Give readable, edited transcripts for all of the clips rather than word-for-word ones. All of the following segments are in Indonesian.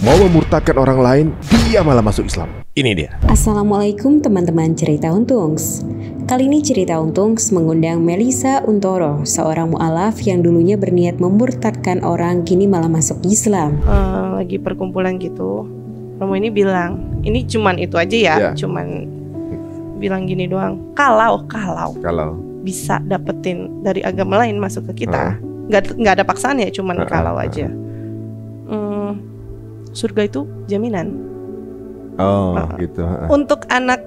Mau memurtadkan orang lain, dia malah masuk Islam. Ini dia. Assalamualaikum teman-teman Cerita Untungs. Kali ini Cerita Untungs mengundang Melisa Untoro, seorang mu'alaf yang dulunya berniat memurtadkan orang, kini malah masuk Islam. Lagi perkumpulan gitu, Romo ini bilang, ini cuman itu aja ya, cuman bilang gini doang. Kalau bisa dapetin dari agama lain masuk ke kita, nggak ada paksaan ya, cuman kalau aja. Surga itu jaminan. Gitu. Untuk anak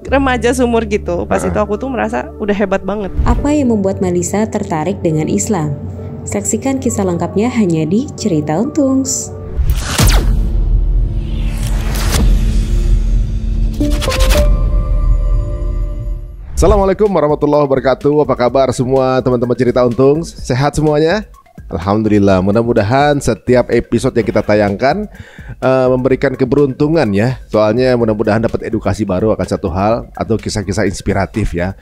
remaja seumur gitu, pas itu aku tuh merasa udah hebat banget. Apa yang membuat Melisa tertarik dengan Islam? Saksikan kisah lengkapnya hanya di Cerita Untungs. Assalamualaikum warahmatullahi wabarakatuh. Apa kabar semua teman-teman Cerita Untungs? Sehat semuanya? Alhamdulillah, mudah-mudahan setiap episode yang kita tayangkan memberikan keberuntungan ya. Soalnya mudah-mudahan dapat edukasi baru akan satu hal atau kisah-kisah inspiratif ya.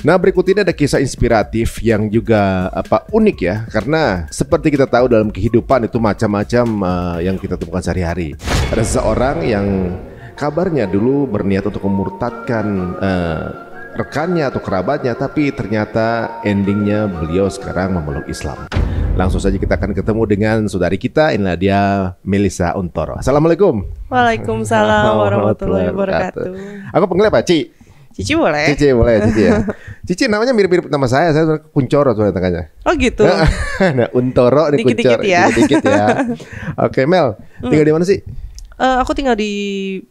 Nah, berikut ini ada kisah inspiratif yang juga unik ya. Karena seperti kita tahu dalam kehidupan itu macam-macam yang kita temukan sehari-hari. Ada seseorang yang kabarnya dulu berniat untuk memurtadkan rekannya atau kerabatnya, tapi ternyata endingnya beliau sekarang memeluk Islam. Langsung saja kita akan ketemu dengan saudari kita. Inilah dia, Melisa Untoro. Assalamualaikum. Waalaikumsalam warahmatullahi wabarakatuh. Aku panggilnya Pak Ci. Cici boleh? Cici boleh, Cici ya. Cici namanya mirip-mirip nama saya Kuncoro soalnya tengahnya. Oh gitu. Nah, Untoro di Kuncoro. Dikit-dikit ya. Oke, Mel, tinggal di mana sih? Aku tinggal di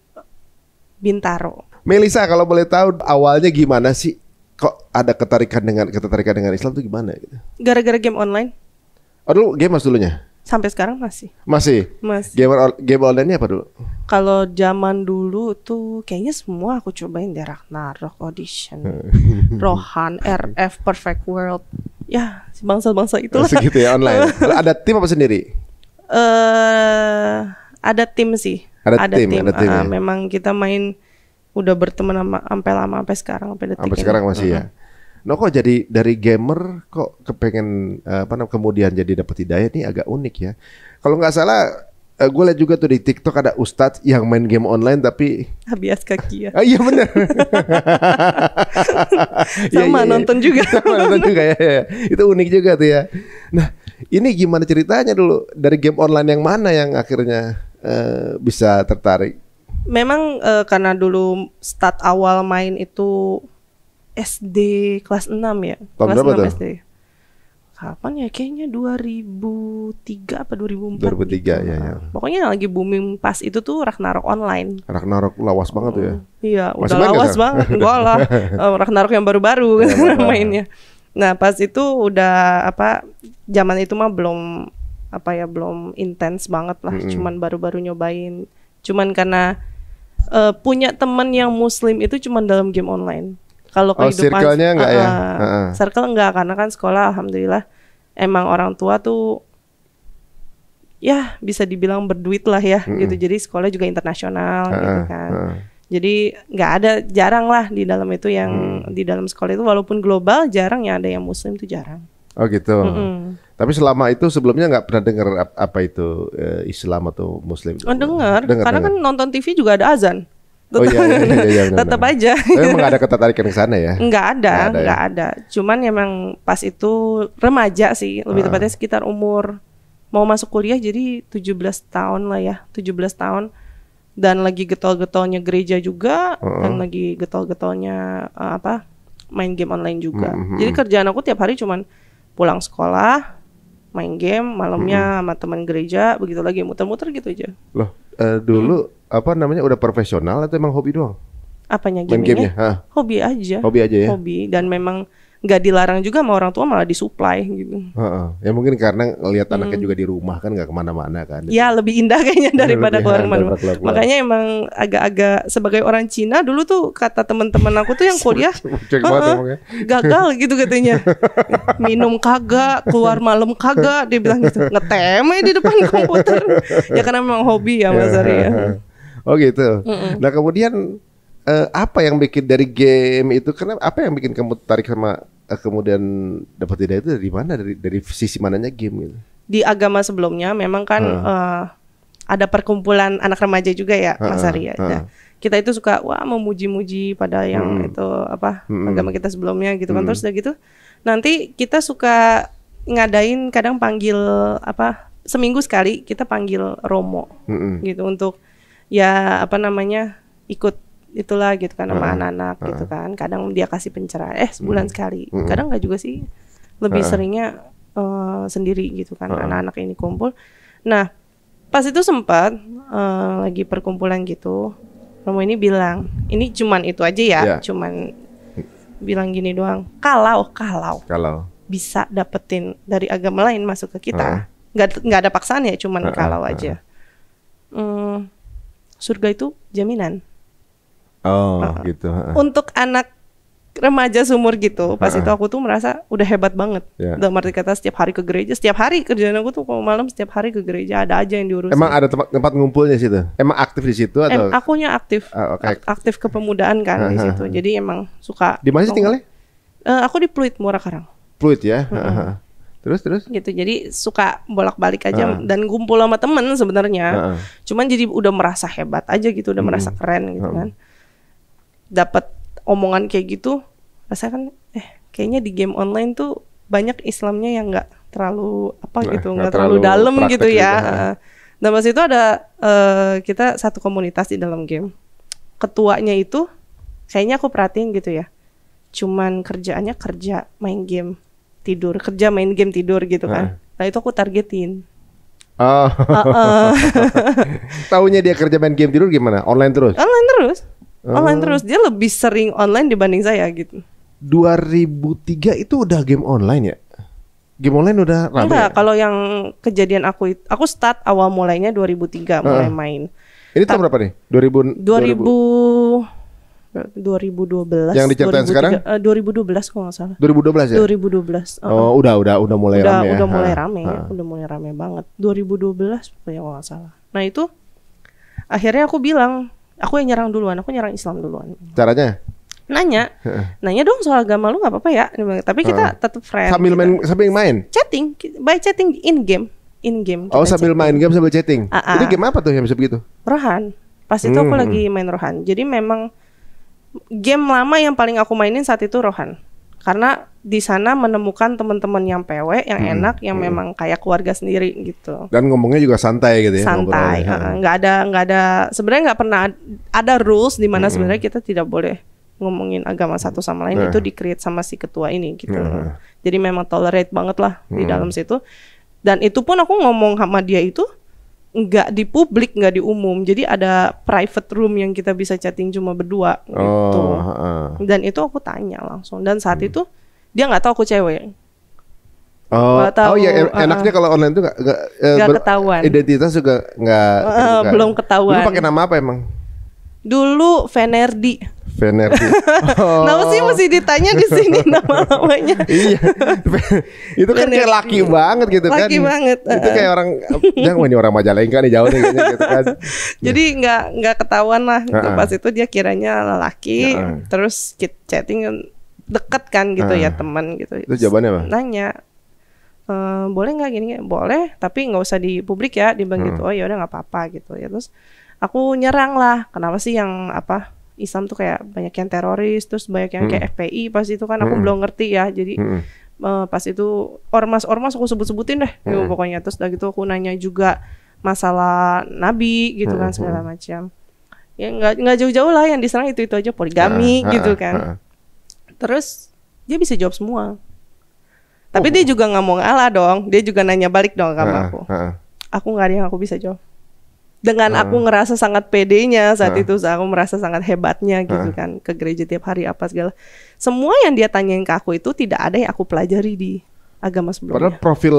Bintaro. Melisa, kalau boleh tahu awalnya gimana sih? Kok ada ketertarikan dengan Islam itu gimana gitu? Gara-gara game online. Oh, dulu gamers dulunya? Sampai sekarang masih. Masih? Game online-nya apa dulu? Kalau zaman dulu tuh kayaknya semua aku cobain deh. Ragnarok, Audition, Rohan, RF, Perfect World. Ya, bangsa-bangsa itulah. Segitu ya online. Ada tim apa sendiri? Ada tim sih. Ada tim ya? Memang kita main udah berteman sampai sekarang, sampai detik ini. Sekarang masih ya. No, kok jadi dari gamer kok kepengen kemudian jadi dapat hidayah, ini agak unik ya. Kalau nggak salah gue lihat juga tuh di TikTok ada ustadz yang main game online tapi Habias kaki ya. Iya benar. Sama nonton juga. Nonton juga ya. Itu unik juga tuh ya. Nah, ini gimana ceritanya dulu dari game online yang mana yang akhirnya bisa tertarik? Memang karena dulu start awal main itu SD kelas 6 ya. Tahun kelas berapa 6 tuh? SD. Kapan ya? Kayaknya 2003 apa 2004 2003 gitu. ya. Pokoknya lagi booming pas itu tuh Ragnarok online. Ragnarok lawas banget tuh ya. Iya, Masih udah lawas banget. Enggak lah. Ragnarok yang baru-baru mainnya. Nah, pas itu udah zaman itu mah belum belum intens banget lah. Cuman baru-baru nyobain. Cuman karena punya teman yang muslim itu cuman dalam game online. Kalau kehidupan circle-nya enggak ya? Circle enggak, karena kan sekolah alhamdulillah emang orang tua tuh ya bisa dibilang berduit lah ya gitu. Jadi sekolah juga internasional gitu kan. Jadi enggak ada, jarang lah di dalam itu yang di dalam sekolah itu walaupun global jarang ya ada yang muslim tuh jarang. Oh gitu. Tapi selama itu sebelumnya nggak pernah dengar apa itu Islam atau Muslim? Oh dengar, karena kan nonton TV juga ada azan. Iya, tetap aja. Tapi emang ada ketertarikan ke sana ya? Nggak ada. Cuman emang pas itu remaja sih, lebih tepatnya sekitar umur mau masuk kuliah, jadi 17 tahun lah ya, 17 tahun. Dan lagi getol-getolnya gereja juga, dan lagi getol-getolnya main game online juga. Jadi kerjaan aku tiap hari cuman pulang sekolah, main game, malamnya sama teman gereja, begitu lagi muter-muter gitu aja. Loh, dulu udah profesional atau emang hobi doang? Apanya main gamenya? Hobi aja. Hobi aja ya? Hobi, dan memang nggak dilarang juga sama orang tua, malah disuplai gitu. Ya mungkin karena lihat anaknya juga di rumah kan nggak kemana-mana kan. Ya lebih indah kayaknya daripada keluar kemana-mana. Makanya emang agak-agak sebagai orang Cina dulu tuh kata teman-teman aku tuh yang kuliah gagal gitu katanya. Minum kagak, keluar malam kagak, dia bilang gitu. Ngeteme di depan komputer. Ya karena memang hobi ya Mas Ari ya. Oh gitu. Nah kemudian apa yang bikin dari game itu, karena apa yang bikin kamu tertarik sama kemudian dapat hidayah itu dari mana, dari sisi mananya game gitu? Di agama sebelumnya memang kan ada perkumpulan anak remaja juga ya, Mas Ari ya. Nah, kita itu suka memuji-muji pada yang itu agama kita sebelumnya gitu kan. Terus udah gitu nanti kita suka ngadain kadang panggil seminggu sekali kita panggil romo gitu untuk ya ikut itulah gitu kan sama anak-anak gitu kan. Kadang dia kasih pencerahan sebulan sekali. Kadang enggak juga sih. Lebih seringnya sendiri gitu kan anak-anak ini kumpul. Nah, pas itu sempat lagi perkumpulan gitu. Romo ini bilang, ini cuman itu aja ya, cuman bilang gini doang. Kalau bisa dapetin dari agama lain masuk ke kita, nggak ada paksaan ya, cuman kalau aja. Surga itu jaminan. Gitu. Untuk anak remaja sumur gitu, pas itu aku tuh merasa udah hebat banget. Dalam arti kata setiap hari ke gereja, setiap hari kerjaan aku tuh kalau malam setiap hari ke gereja ada aja yang diurus. Emang ada tempat ngumpulnya situ? Emang aktif di situ atau? Akunya aktif, aktif kepemudaan kan di situ. Jadi emang suka. Di mana sih tinggalnya? Aku di Pluit, Muara Karang. Pluit ya. Terus? Gitu. Jadi suka bolak-balik aja dan kumpul sama temen sebenarnya. Cuman jadi udah merasa hebat aja gitu, udah merasa keren gitu kan. Dapat omongan kayak gitu, rasanya kan kayaknya di game online tuh banyak Islamnya yang nggak terlalu nggak terlalu dalam gitu ya. Dan pas itu ada kita satu komunitas di dalam game. Ketuanya itu kayaknya aku perhatiin gitu ya. Cuman kerjaannya kerja main game tidur, kerja main game tidur gitu kan. Nah itu aku targetin. Taunya dia kerja main game tidur gimana? Online terus? Online terus, dia lebih sering online dibanding saya gitu. 2003 itu udah game online ya? Game online udah rame? Enggak, kalau yang kejadian aku start awal mulainya 2003 mulai main. Ini tahun berapa nih? 2012. Yang diceritain sekarang? 2012 kalau nggak salah. 2012 ya? 2012. Udah mulai rame ya? Udah mulai rame banget. 2012 pokoknya kalau nggak salah. Nah itu akhirnya aku bilang, aku yang nyerang duluan, aku nyerang Islam duluan. Caranya? Nanya dong soal agama lu nggak apa-apa ya. Tapi kita tetap friend. Sambil main? Chatting, by chatting in game. Sambil main game sambil chatting. Itu game apa tuh yang bisa begitu? Rohan. Pas itu aku lagi main Rohan. Jadi memang game lama yang paling aku mainin saat itu Rohan. Karena di sana menemukan teman-teman yang PW, yang enak, yang memang kayak keluarga sendiri gitu. Dan ngomongnya juga santai gitu ya? Santai, nggak ada. Sebenarnya nggak pernah ada rules di mana sebenarnya kita tidak boleh ngomongin agama satu sama lain. Itu di-create sama si ketua ini gitu. Jadi memang tolerate banget lah di dalam situ. Dan itu pun aku ngomong sama dia itu nggak di publik, nggak di umum. Jadi ada private room yang kita bisa chatting cuma berdua gitu. Dan itu aku tanya langsung. Dan saat itu dia nggak tahu aku cewek. Enaknya kalau online itu nggak ketahuan. Identitas juga nggak. Belum ketahuan. Dulu pakai nama apa emang? Dulu Venerdi. Kenapa sih mesti ditanya di sini nama-namanya? Iya. Itu kan kayak laki banget gitu kan. Laki banget. Itu kayak orang ini orang Majalengka nih jauh nih kayaknya gitu kan. Jadi nggak ketahuan lah. Pas itu dia kiranya lelaki, terus chatting deket kan gitu ya teman gitu. Itu jawabannya apa? Nanya. Boleh nggak gini? Boleh, tapi nggak usah di publik ya. Dia bilang gitu. Oh ya udah nggak apa-apa gitu ya. Terus aku nyerang lah. Kenapa sih yang Islam tuh kayak banyak yang teroris, terus banyak yang kayak FPI. Pas itu kan aku belum ngerti ya. Jadi pas itu ormas aku sebut-sebutin deh pokoknya. Terus udah gitu aku nanya juga masalah Nabi gitu kan segala macam. Ya nggak jauh-jauh lah, yang diserang itu aja poligami gitu kan. Terus dia bisa jawab semua. Tapi dia juga nggak mau ngalah dong. Dia juga nanya balik dong sama aku. Aku nggak ada yang aku bisa jawab. Dengan aku ngerasa sangat pedenya saat itu, aku merasa sangat hebatnya gitu kan, ke gereja tiap hari apa segala. Semua yang dia tanyain ke aku itu tidak ada yang aku pelajari di agama sebelumnya. Padahal profil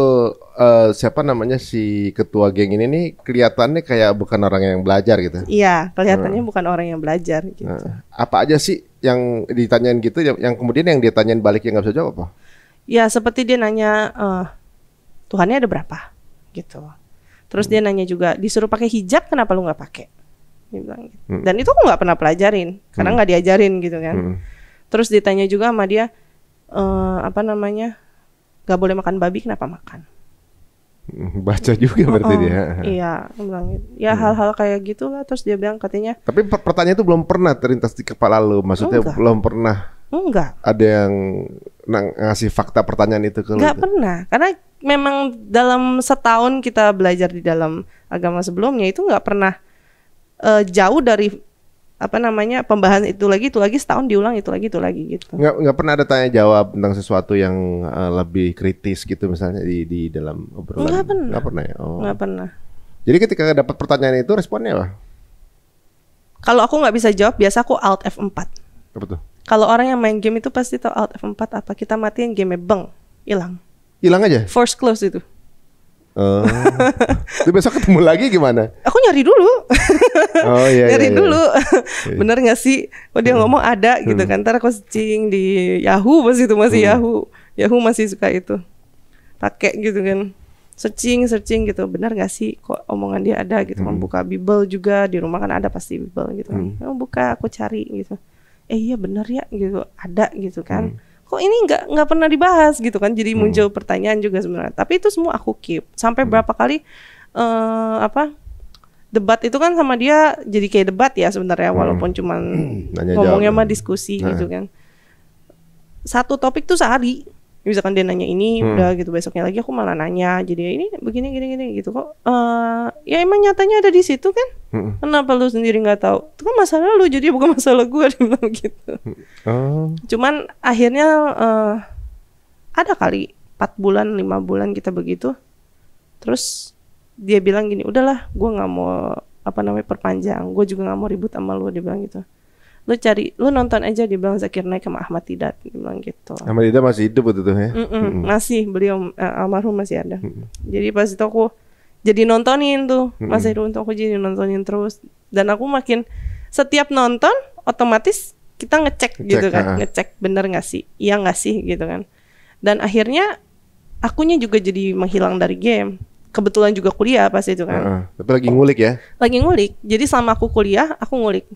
siapa namanya si ketua geng ini nih kelihatannya kayak bukan orang yang belajar gitu. Iya, kelihatannya bukan orang yang belajar gitu. Apa aja sih yang ditanyain gitu, yang kemudian yang dia tanyain balik yang nggak bisa jawab apa? Ya seperti dia nanya Tuhannya ada berapa gitu. Terus dia nanya juga, disuruh pakai hijab kenapa lu nggak pakai? Dia bilang gitu. Dan itu aku nggak pernah pelajarin karena nggak diajarin gitu kan. Terus ditanya juga sama dia nggak boleh makan babi, kenapa makan? Baca juga berarti dia. Iya, aku bilang gitu. Ya hal-hal kayak gitu lah. Terus dia bilang katanya. Tapi pertanyaan itu belum pernah terlintas di kepala lu. Maksudnya belum pernah. Enggak. Ada yang ngasih fakta pertanyaan itu ke lu? Enggak pernah. Karena memang dalam setahun kita belajar di dalam agama sebelumnya itu enggak pernah jauh dari pembahasan itu lagi setahun diulang itu lagi gitu. Nggak pernah ada tanya jawab tentang sesuatu yang lebih kritis gitu misalnya di dalam obrolan. Nggak pernah ya. Nggak pernah. Jadi ketika dapat pertanyaan itu responnya apa? Kalau aku nggak bisa jawab, biasa aku Alt F4. Apa tuh? Kalau orang yang main game itu pasti tahu Alt F4 apa. Kita matiin game hilang. Hilang aja? Force close itu. Itu besok ketemu lagi gimana? Aku nyari dulu. Oh iya. Nyari dulu. Bener gak sih? Oh dia ngomong ada gitu kan. Ntar aku searching di Yahoo, pas itu masih Yahoo masih suka itu. Pakai gitu kan. Searching gitu. Bener gak sih kok omongan dia ada gitu. Membuka Bible juga, di rumah kan ada pasti Bible gitu kan. Buka, aku cari gitu. Iya bener ya gitu. Ada gitu kan. Kok ini nggak pernah dibahas gitu kan, jadi muncul pertanyaan juga sebenarnya. Tapi itu semua aku keep sampai berapa kali debat itu kan sama dia jadi kayak debat ya sebenarnya, walaupun cuman ngomongnya mah diskusi gitu kan. Satu topik tuh sehari, misalkan dia nanya ini udah gitu, besoknya lagi aku malah nanya, jadi ini begini gini gitu kok. Ya emang nyatanya ada di situ kan. Kenapa lu sendiri nggak tahu? Itu kan masalah lu, jadi bukan masalah gue, dia bilang gitu. Cuman akhirnya ada kali 4 bulan 5 bulan kita begitu. Terus dia bilang gini, udahlah gue nggak mau perpanjang, gue juga nggak mau ribut sama lu, dia bilang gitu. Lu nonton aja, dia bilang Zakir Naik sama Ahmad Didat, dia bilang gitu. Ahmad Didat masih hidup betul tuh ya? Masih, beliau almarhum masih ada. Jadi pas itu aku jadi nontonin tuh, Mas Heru, untuk aku jadi nontonin terus. Dan aku makin setiap nonton otomatis kita ngecek gitu kan, ngecek bener nggak sih, iya nggak sih gitu kan. Dan akhirnya akunya juga jadi menghilang dari game. Kebetulan juga kuliah pas itu kan. Tapi lagi ngulik ya? Lagi ngulik. Jadi selama aku kuliah, aku ngulik.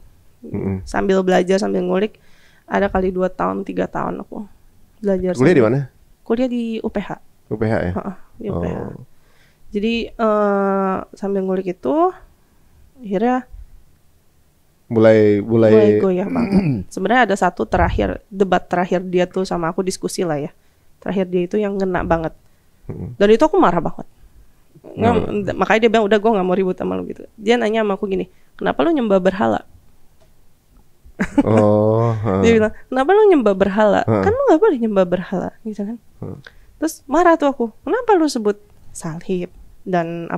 Sambil belajar, sambil ngulik. Ada kali 2 tahun, 3 tahun aku belajar. Kuliah di mana? Kuliah di UPH. UPH ya? Di UPH. Jadi sambil ngulik itu akhirnya mulai goyah banget. Sebenarnya ada satu debat terakhir dia tuh sama aku, diskusi lah ya. Terakhir dia itu yang ngena banget. Dan itu aku marah banget. Makanya dia bilang udah gue nggak mau ribut sama lu gitu. Dia nanya sama aku gini, kenapa lu nyembah berhala? Dia bilang, kenapa lu nyembah berhala? Kan lu nggak boleh nyembah berhala, gitu kan? Terus marah tuh aku, kenapa lu sebut salib dan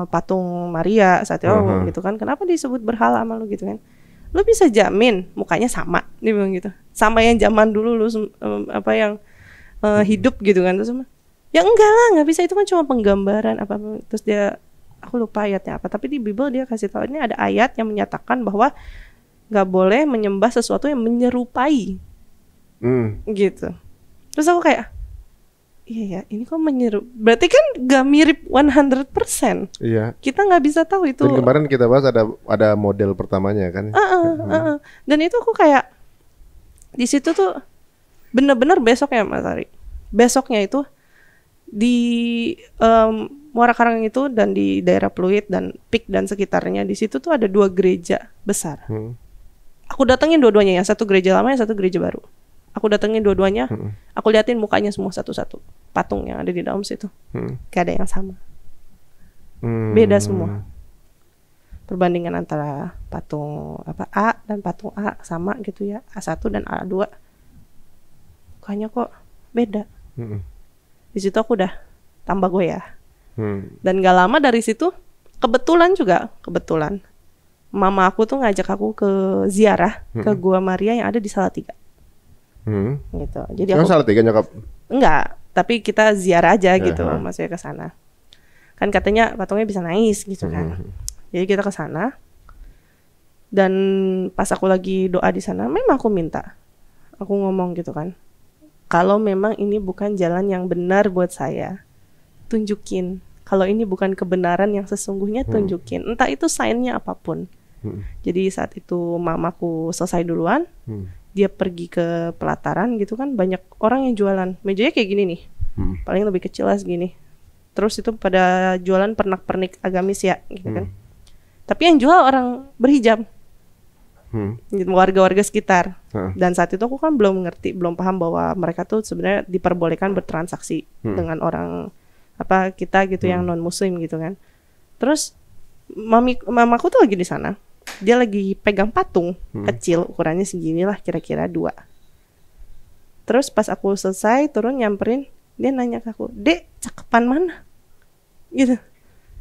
patung Maria saat itu gitu kan? Kenapa disebut berhala sama lu gitu kan? Lu bisa jamin mukanya sama, dia bilang gitu. Sama yang zaman dulu lu hidup gitu kan? Terus sama, ya enggak lah, nggak bisa, itu kan cuma penggambaran apa. Terus aku lupa ayatnya apa, tapi di Bible dia kasih tahu ini ada ayat yang menyatakan bahwa nggak boleh menyembah sesuatu yang menyerupai gitu. Terus aku kayak, iya ya, ini kok berarti kan nggak mirip 100%. Iya. Kita nggak bisa tahu itu. Dan kemarin kita bahas ada model pertamanya kan. Dan itu aku kayak di situ tuh bener-bener besoknya Mas Ari. Besoknya itu di Muara Karang itu dan di daerah Pluit dan Pik dan sekitarnya, di situ tuh ada 2 gereja besar. Aku datengin dua-duanya, yang satu gereja lama, yang satu gereja baru. Aku datengin dua-duanya, aku liatin mukanya semua satu-satu, patung yang ada di dalam situ, gak ada yang sama, beda semua. Perbandingan antara patung A dan patung A sama gitu ya, A1 dan A2, mukanya kok beda. Di situ aku udah tambah goyah. Dan gak lama dari situ, kebetulan mama aku tuh ngajak aku ke ziarah ke Gua Maria yang ada di Salatiga. Gitu. Jadi aku Salatiga nyokap? Enggak, tapi kita ziarah aja gitu, maksudnya ke sana. Kan katanya patungnya bisa nangis gitu kan. Jadi kita ke sana. Dan pas aku lagi doa di sana, memang aku minta. Aku ngomong gitu kan. Kalau memang ini bukan jalan yang benar buat saya, tunjukin. Kalau ini bukan kebenaran yang sesungguhnya, tunjukin. Entah itu sign-nya apapun. Jadi saat itu mamaku selesai duluan, dia pergi ke pelataran gitu kan, banyak orang yang jualan. Mejanya kayak gini nih, paling lebih kecil lah segini. terus itu pada jualan pernak-pernik agamis ya gitu kan. Tapi yang jual orang berhijab, gitu, warga-warga sekitar. Dan saat itu aku kan belum belum paham bahwa mereka tuh sebenarnya diperbolehkan bertransaksi dengan orang kita gitu yang non muslim gitu kan. Terus mamaku tuh lagi di sana, dia lagi pegang patung kecil, ukurannya segini lah kira-kira 2. Terus pas aku selesai turun nyamperin, dia nanya ke aku, "Dek, cakepan mana?" Gitu.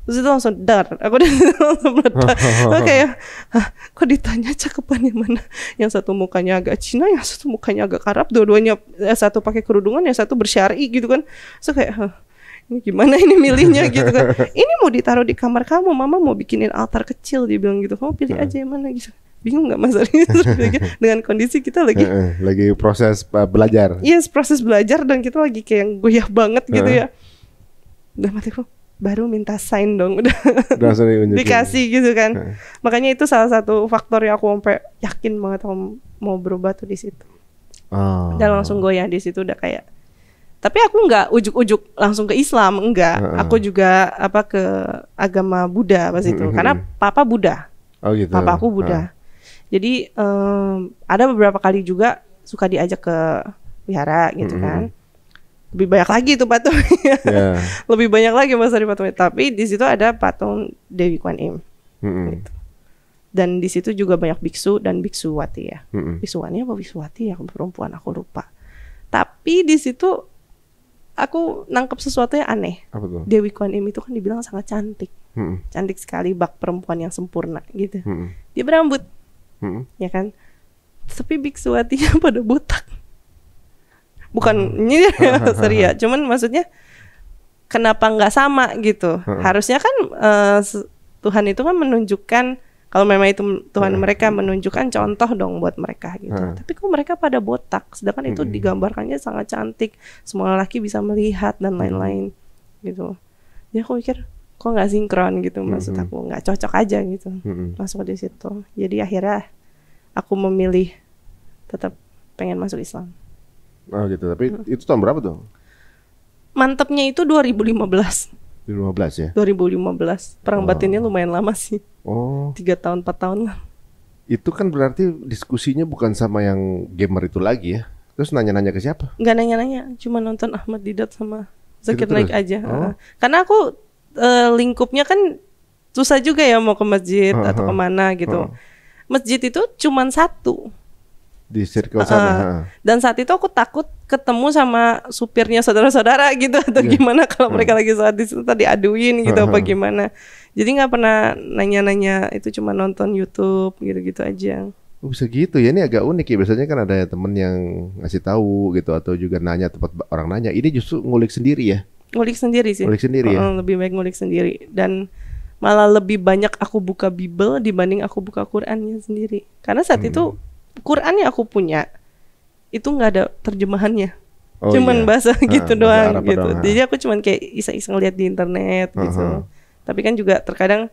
Terus itu langsung aku langsung meledak. Kayak, kok ditanya cakepannya mana? Yang satu mukanya agak Cina, yang satu mukanya agak Arab, dua-duanya satu pakai kerudungan, yang satu bersyari gitu kan. So kayak, ini gimana ini milihnya gitu kan. Ini mau ditaruh di kamar kamu, mama mau bikinin altar kecil, dia bilang gitu. Kamu pilih aja yang mana gitu. Bingung nggak Mas Ari? Dengan kondisi kita lagi proses belajar. Yes, proses belajar dan kita lagi kayak goyah banget gitu ya. Udah matiku baru minta sign dong, udah dikasih gitu kan. Makanya itu salah satu faktor yang aku sampai yakin banget aku mau berubah tuh di situ. Dan langsung goyah di situ udah kayak. Tapi aku nggak ujuk-ujuk langsung ke Islam, enggak. Aku juga ke agama Buddha pas itu, karena papa Buddha. Oh gitu. Papa aku Buddha. Jadi ada beberapa kali juga suka diajak ke wihara gitu kan. Lebih banyak lagi tuh patung. Lebih banyak lagi Mas dari patung. Tapi di situ ada patung Dewi Kwan Im. Gitu. Dan di situ juga banyak biksu dan biksuwati ya. Biksuwani apa biksuwati ya, perempuan aku lupa. Tapi di situ aku nangkep sesuatu yang aneh. Apa tuh? Dewi Kwan Im itu kan dibilang sangat cantik. Cantik sekali, bak perempuan yang sempurna gitu. Dia berambut. Ya kan. Tapi biksuwatinya pada botak. Bukan ini sorry ya, cuman maksudnya kenapa nggak sama gitu? Harusnya kan Tuhan itu kan menunjukkan, kalau memang itu Tuhan mereka menunjukkan contoh dong buat mereka gitu. Tapi kok mereka pada botak, sedangkan itu digambarkannya sangat cantik, semua lelaki bisa melihat dan lain-lain gitu. Jadi aku mikir kok nggak sinkron gitu, maksud aku nggak cocok aja gitu masuk di situ. Jadi akhirnya aku memilih tetap pengen masuk Islam. Oh gitu, tapi itu tahun berapa tuh? Mantepnya itu 2015. 2015 ya? 2015. Perang batinnya lumayan lama sih. 3 tahun, 4 tahun lah. Itu kan berarti diskusinya bukan sama yang gamer itu lagi ya? Terus nanya-nanya ke siapa? Nggak nanya-nanya, cuma nonton Ahmad Didat sama Zakir Naik aja. Karena aku lingkupnya kan susah juga ya mau ke masjid atau kemana gitu. Masjid itu cuma satu di circle sana. Dan saat itu aku takut ketemu sama supirnya saudara-saudara gitu atau gimana kalau mereka lagi sholat di situ tadi aduin gitu apa gimana. Jadi nggak pernah nanya-nanya, itu cuma nonton YouTube gitu-gitu aja. Bisa gitu ya, ini agak unik ya. Biasanya kan ada temen yang ngasih tahu gitu atau juga nanya tempat orang nanya. Ini justru ngulik sendiri ya? Ngulik sendiri sih. Ngulik sendiri ya? Lebih baik ngulik sendiri. Dan malah lebih banyak aku buka Bible dibanding aku buka Qurannya sendiri. Karena saat itu Quran yang aku punya itu nggak ada terjemahannya, cuman bahasa gitu doang gitu. Jadi aku cuman kayak iseng-iseng lihat di internet gitu. Tapi kan juga terkadang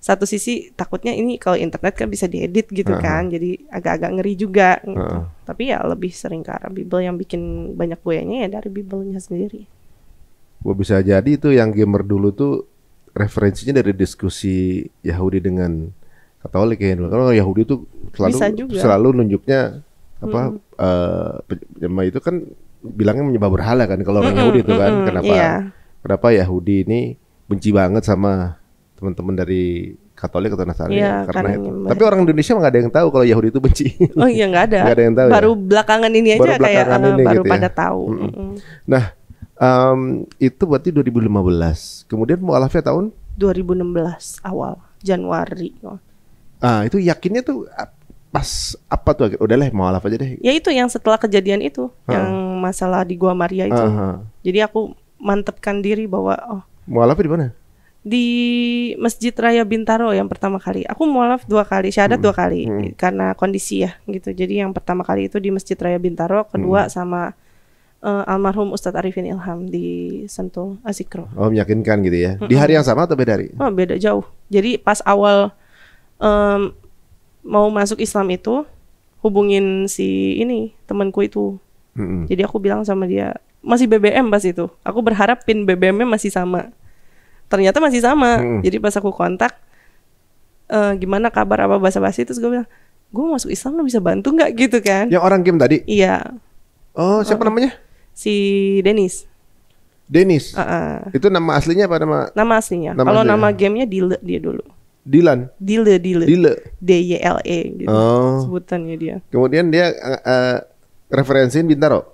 satu sisi takutnya ini kalau internet kan bisa diedit gitu kan, jadi agak-agak ngeri juga. Gitu. Tapi ya lebih sering ke arah Bible, yang bikin banyak goyahnya ya dari Bible-nya sendiri. Bisa jadi itu yang gamer dulu tuh referensinya dari diskusi Yahudi dengan Katolik ya. Kalau Yahudi tuh selalu nunjuknya jemaah itu kan bilangnya menyembah berhala kan kalau orang Yahudi itu kan. Kenapa Yahudi ini benci banget sama teman-teman dari Katolik atau Nasrani karena itu. Tapi orang Indonesia nggak ada yang tahu kalau Yahudi itu benci. Oh iya, nggak ada. Nggak ada yang tahu. Baru belakangan ini aja kayak baru gitu pada ya. tahu. Nah, itu berarti 2015. Kemudian mualafnya tahun 2016 awal Januari. Itu yakinnya tuh pas apa tuh? Udahlah mualaf aja deh. Ya itu yang setelah kejadian itu, yang masalah di Gua Maria itu. Jadi aku mantepkan diri bahwa mualafnya di mana? Di Masjid Raya Bintaro yang pertama kali. Aku mualaf 2 kali, syahadat 2 kali karena kondisi ya gitu. Jadi yang pertama kali itu di Masjid Raya Bintaro, kedua sama almarhum Ustadz Arifin Ilham di Sentul Azikro. Meyakinkan gitu ya. Di hari yang sama atau beda hari? Beda jauh. Jadi pas awal mau masuk Islam itu hubungin si ini temanku itu. Jadi aku bilang sama dia, masih BBM pas itu. Aku berharap pin BBM-nya masih sama. ternyata masih sama. Jadi pas aku kontak, gimana kabar apa basa-basi, terus gue bilang, gue masuk Islam, lo bisa bantu nggak gitu kan? Yang orang game tadi? Iya. Oh, siapa namanya? Si Dennis. Dennis. Itu nama aslinya apa Nama aslinya. Nama Kalau aslinya. nama gamenya Dile dia dulu. Dylan. Dile. DYLE gitu sebutannya dia. Kemudian dia referensiin Bintaro.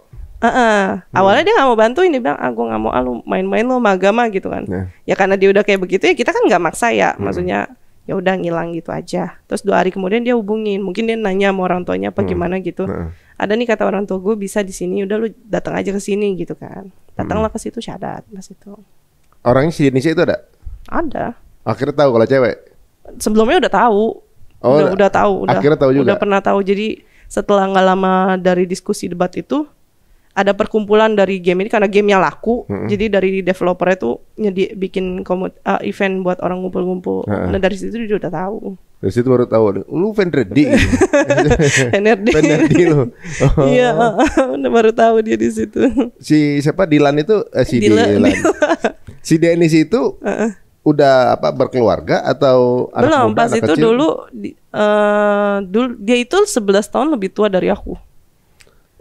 Awalnya dia nggak mau bantuin, dia bilang, gue nggak mau, lu main-main lo sama agama gitu kan. Ya karena dia udah kayak begitu ya, kita kan nggak maksa ya. Maksudnya ya udah ngilang gitu aja. Terus 2 hari kemudian dia hubungin, mungkin dia nanya sama orang tuanya apa gimana gitu. Ada nih kata orang tua gue bisa di sini, udah lu datang aja ke sini gitu kan. Datanglah ke situ, syahadat pas itu. Orangnya si Indonesia itu ada? Ada. Akhirnya tahu kalau cewek. Sebelumnya udah tahu. Udah tahu. Akhirnya tahu juga. Udah pernah tahu. Jadi setelah nggak lama dari diskusi debat itu, ada perkumpulan dari game ini karena gamenya laku. Jadi dari developernya tuh bikin event buat orang ngumpul-ngumpul. Nah dari situ dia udah tahu. Dari situ baru tahu, lu Vendredi. NRD lu. Iya, udah baru tahu dia di situ. Si siapa Dylan itu? Si Dylan. Si Dennis itu udah berkeluarga atau anak belum? muda, Pas anak itu kecil? dulu dia itu 11 tahun lebih tua dari aku.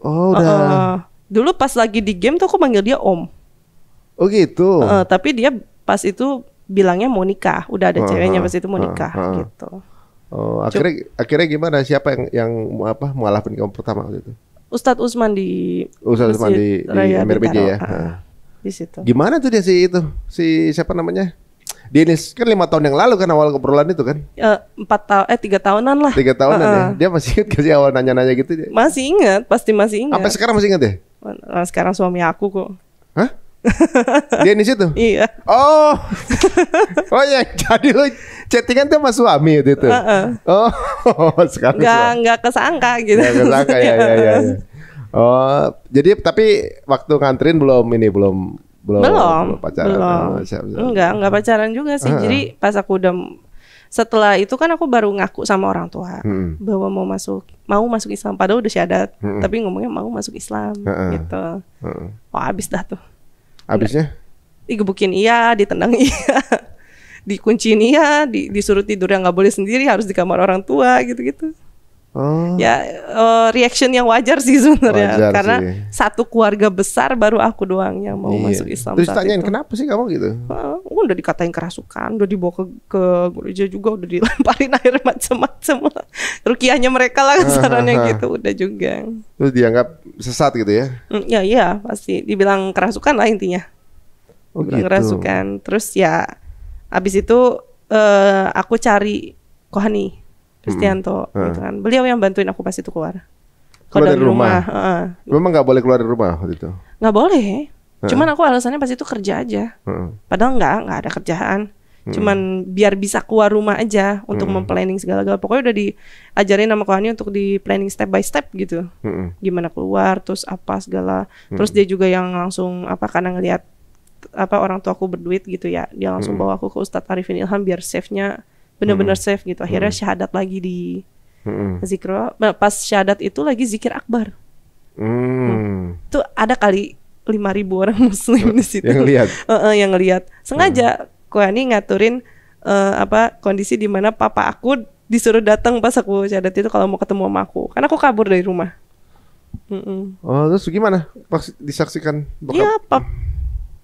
Oh udah. Dulu pas lagi di game tuh aku manggil dia Om. Oh gitu. Tapi dia pas itu bilangnya mau nikah, udah ada ceweknya pas itu mau nikah gitu. Oh akhirnya gimana? Siapa yang mualafin kamu pertama waktu itu? Ustadz Usman di Usman di MRBJ ya. Di situ. Gimana tuh dia si siapa namanya? Dennis kan 5 tahun yang lalu kan awal obrolan itu kan? 3 tahunan lah. 3 tahunan ya. Dia masih ingat gak sih awal nanya-nanya gitu? Masih ingat, pasti masih ingat. Sampai sekarang masih ingat ya? Sekarang suami aku kok. Hah? Dennis itu? Iya. Oh ya, jadi lo chattingan tuh sama suami itu. Oh, sekarang nggak kesangka gitu. Nggak kesangka ya. Oh, jadi tapi waktu nganterin belum pacaran. Enggak pacaran juga sih. Jadi pas aku udah setelah itu kan aku baru ngaku sama orang tua bahwa mau masuk Islam, padahal udah syahadat, tapi ngomongnya mau masuk Islam gitu. Wah, habis dah tuh. Habisnya? Digebukin iya, ditendang iya, dikunciin iya, disuruh tidur yang nggak boleh sendiri, harus di kamar orang tua gitu-gitu. Oh. Ya reaction yang wajar sih sebenarnya, karena sih. Satu keluarga besar baru aku doang yang mau masuk Islam. Terus tanyain kenapa sih kamu gitu? Udah dikatain kerasukan, udah dibawa ke gereja juga, udah dilemparin air macam-macam lah. Rukiahnya mereka lah kasarannya gitu, udah juga. Terus dianggap sesat gitu ya? Iya pasti dibilang kerasukan lah intinya. Dibilang kerasukan. Terus ya abis itu aku cari Kohani Kristianto gitu kan. Beliau yang bantuin aku pas itu keluar dari rumah. Memang nggak boleh keluar dari rumah waktu itu? Nggak boleh. Cuman aku alasannya pas itu kerja aja. Padahal nggak ada kerjaan. Cuman biar bisa keluar rumah aja untuk memplanning segala-gala. Pokoknya udah diajarin sama Kohani untuk di planning step by step gitu. Gimana keluar, terus apa segala. Terus dia juga yang langsung karena ngelihat orang tua aku berduit gitu ya. Dia langsung bawa aku ke Ustadz Arifin Ilham biar save-nya benar-benar safe gitu. Akhirnya syahadat lagi di zikro. Pas syahadat itu lagi zikir akbar. Itu ada kali 5.000 orang muslim di situ. Yang lihat. Yang lihat. Sengaja Kohani ngaturin kondisi di mana papa aku disuruh datang pas aku syahadat itu kalau mau ketemu sama aku. Karena aku kabur dari rumah. Oh, terus gimana? Pas disaksikan bokap? Iya,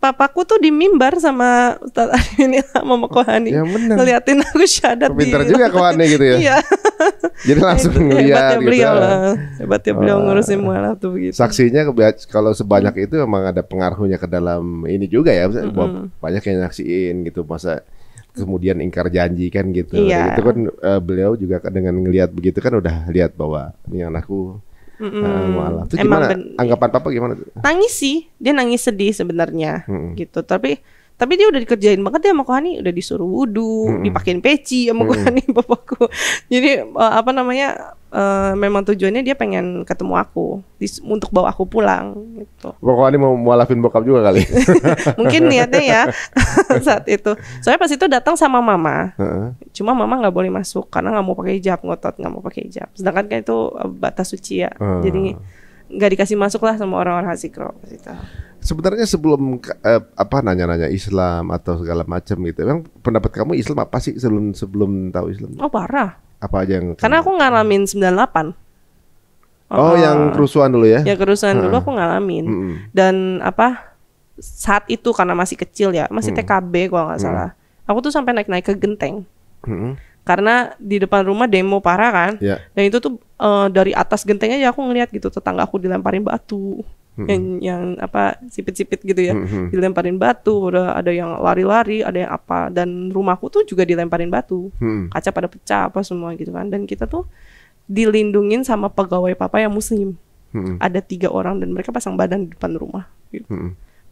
papaku tuh di mimbar sama Ustadz Arifin Ilham sama Kohani, ngeliatin aku syahadat. Pintar juga Kohani gitu ya. Iya. Jadi langsung ngeliat gitu. Hebatnya beliau ngurusin mualaf tuh begitu. Saksinya kalau sebanyak itu memang ada pengaruhnya ke dalam ini juga ya. Banyak yang nyaksiin gitu. Masa kemudian ingkar janji kan gitu. Iya. Itu kan beliau juga dengan ngelihat begitu kan udah lihat bahwa ini anakku mualaf. Itu gimana? Anggapan papa gimana tuh? Nangis sih, dia nangis sedih sebenarnya, gitu. Tapi dia udah dikerjain banget ya sama Kohani, udah disuruh wudu, dipakein peci sama Kohani bapakku. Jadi memang tujuannya dia pengen ketemu aku untuk bawa aku pulang gitu. Kohani mau mualafin bokap juga kali. Mungkin niatnya ya saat itu. Soalnya pas itu datang sama mama. Cuma mama nggak boleh masuk karena nggak mau pakai hijab, ngotot nggak mau pakai hijab. Sedangkan kan itu batas suci ya. Jadi nggak dikasih masuk lah sama orang-orang Zikro pas itu. sebenarnya sebelum nanya-nanya Islam atau segala macam gitu. Emang pendapat kamu Islam apa sih sebelum tahu Islam? Oh parah. Apa aja yang Karena aku ngalamin 98. Oh, yang kerusuhan dulu ya? Ya kerusuhan dulu aku ngalamin. Dan saat itu karena masih kecil ya, masih TKB kalau nggak salah. Aku tuh sampai naik-naik ke genteng. Karena di depan rumah demo parah kan. Dan itu tuh dari atas genteng aja aku ngeliat gitu tetangga aku dilemparin batu. Yang sipit-sipit gitu ya, dilemparin batu, udah ada yang lari-lari, ada yang apa, dan rumahku tuh juga dilemparin batu, kaca pada pecah apa semua gitu kan. Dan kita tuh dilindungin sama pegawai papa yang muslim, ada 3 orang dan mereka pasang badan di depan rumah gitu.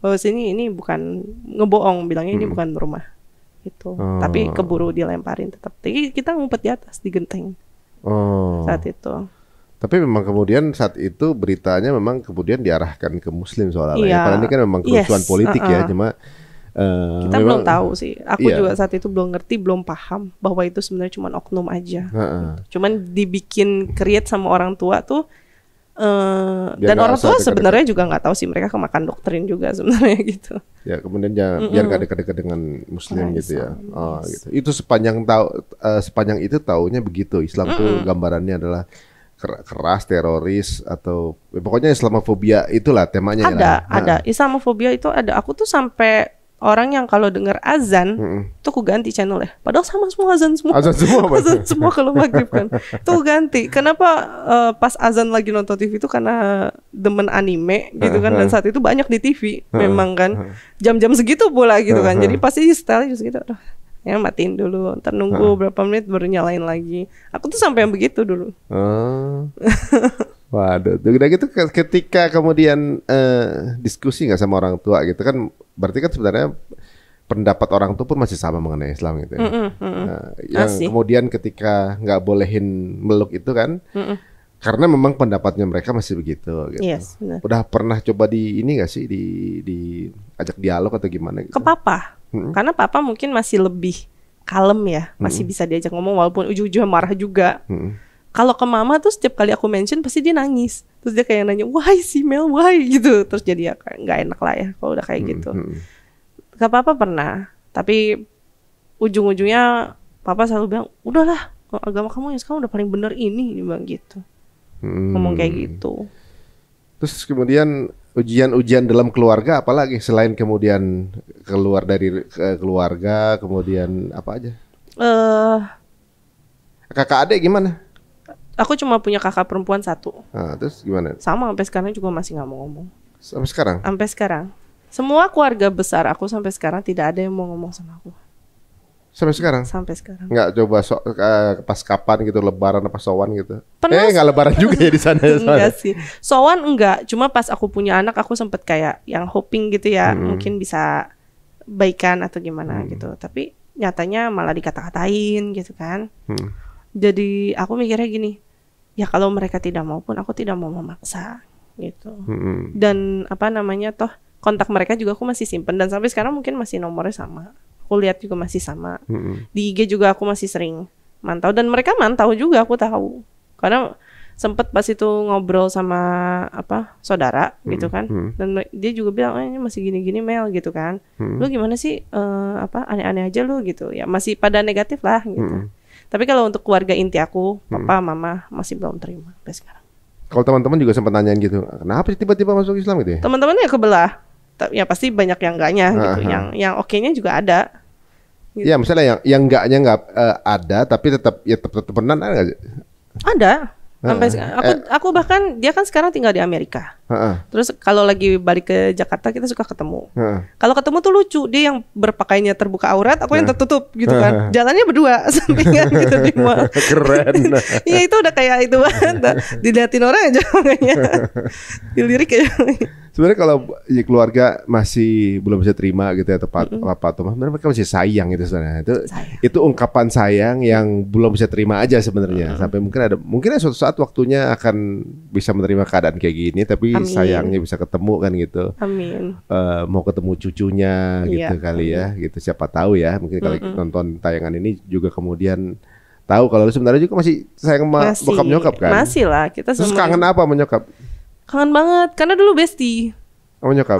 Bahwa sini ini bukan ngebohong, bilangnya ini bukan rumah gitu, tapi keburu dilemparin tetap. Tapi kita ngumpet di atas di genteng saat itu. Tapi memang kemudian saat itu beritanya memang kemudian diarahkan ke Muslim soalnya. Karena ini kan memang kerusuhan politik ya, cuma kita belum tahu sih. Aku juga saat itu belum ngerti, belum paham bahwa itu sebenarnya cuma oknum aja. Gitu. Cuman dibikin create sama orang tua tuh, dan orang tua sebenarnya juga nggak tahu sih, mereka kemakan doktrin juga sebenarnya gitu. Ya kemudian biar nggak dekat-dekat dengan Muslim gitu ya. Gitu. Itu sepanjang itu taunya begitu. Islam tuh gambarannya adalah keras, teroris, atau pokoknya Islamofobia itulah temanya. Ada Islamofobia itu ada. Aku tuh sampai orang yang kalau dengar azan tuh aku ganti channel ya. Padahal sama semua azan semua. Azan semua kalau maghrib kan. Tuh ganti. Kenapa pas azan lagi nonton TV itu karena demen anime gitu kan, dan saat itu banyak di TV memang kan. Jam-jam segitu pula gitu kan. Jadi pasti style segitu. Ya matiin dulu, ntar nunggu berapa menit baru nyalain lagi. Aku tuh sampai yang begitu dulu. Waduh, udah gitu ketika kemudian diskusi nggak sama orang tua gitu kan, berarti kan sebenarnya pendapat orang tua pun masih sama mengenai Islam gitu ya. Yang kemudian ketika nggak bolehin meluk itu kan, karena memang pendapatnya mereka masih begitu gitu. Yes, benar. Udah pernah coba ini nggak sih di ajak dialog atau gimana gitu? Ke papa. Karena papa mungkin masih lebih kalem ya, masih bisa diajak ngomong walaupun ujung-ujungnya marah juga. Kalau ke mama tuh setiap kali aku mention pasti dia nangis. Terus dia kayak nanya, why sih Mel, why gitu. Terus jadi ya nggak enak lah ya kalau udah kayak gitu. Ke papa pernah, tapi ujung-ujungnya papa selalu bilang, udahlah agama kamu yang sekarang udah paling bener ini, dia bilang gitu. Ngomong kayak gitu. Terus kemudian ujian-ujian dalam keluarga apalagi selain kemudian keluar dari keluarga, kemudian apa aja? Kakak adik gimana? Aku cuma punya kakak perempuan 1. Terus gimana? Sama sampai sekarang juga masih nggak mau ngomong. Sampai sekarang? Sampai sekarang. Semua keluarga besar aku sampai sekarang tidak ada yang mau ngomong sama aku. Sampai sekarang? Sampai sekarang. Nggak coba pas kapan gitu, lebaran apa sowan gitu? Pernah nggak lebaran juga ya di sana? Enggak sih. Sowan enggak. Cuma pas aku punya anak aku sempet kayak yang hoping gitu ya, mungkin bisa baikan atau gimana gitu. Tapi nyatanya malah dikata-katain gitu kan. Jadi aku mikirnya gini, ya kalau mereka tidak mau pun aku tidak mau memaksa gitu. Dan toh kontak mereka juga aku masih simpen, dan sampai sekarang mungkin masih nomornya sama. Aku lihat juga masih sama. Di IG juga aku masih sering mantau, dan mereka mantau juga, aku tahu. Karena sempet pas itu ngobrol sama saudara gitu kan, dan dia juga bilang ini masih gini-gini Mel gitu kan. Lu gimana sih aneh-aneh aja lu gitu. Ya masih pada negatif lah gitu. Tapi kalau untuk keluarga inti aku, papa, mama masih belum terima sampai sekarang. Kalau teman-teman juga sempat nanyain gitu, kenapa tiba-tiba masuk Islam gitu ya? Teman-temannya kebelah. Ya pasti banyak yang enggaknya gitu. Yang oke-nya juga ada. Gitu. Ya misalnya yang enggaknya nggak ada, tapi tetap temenan ada nggak? Ada. Sampai aku bahkan dia kan sekarang tinggal di Amerika. Terus kalau lagi balik ke Jakarta kita suka ketemu. Kalau ketemu tuh lucu, dia yang berpakaiannya terbuka aurat, aku yang tertutup gitu kan. Jalannya berdua sampingan gitu di mall. Keren. Iya itu udah kayak itu banget. Diliatin orang aja makanya. Dilirik aja. Sebenarnya kalau keluarga masih belum bisa terima gitu ya, tepat apa atau mereka masih sayang gitu sebenarnya. Itu ungkapan sayang yang belum bisa terima aja sebenarnya. Sampai mungkin ada suatu saat waktunya akan bisa menerima keadaan kayak gini, tapi sayangnya bisa ketemu kan gitu. Amin. Mau ketemu cucunya gitu kali ya, gitu siapa tahu ya. Mungkin kalau nonton tayangan ini juga kemudian tahu kalau sebenarnya juga masih sayang sama bokap nyokap kan. Masih lah kita. Terus kangen apa menyokap? Kangen banget, karena dulu bestie. Oh nyokap.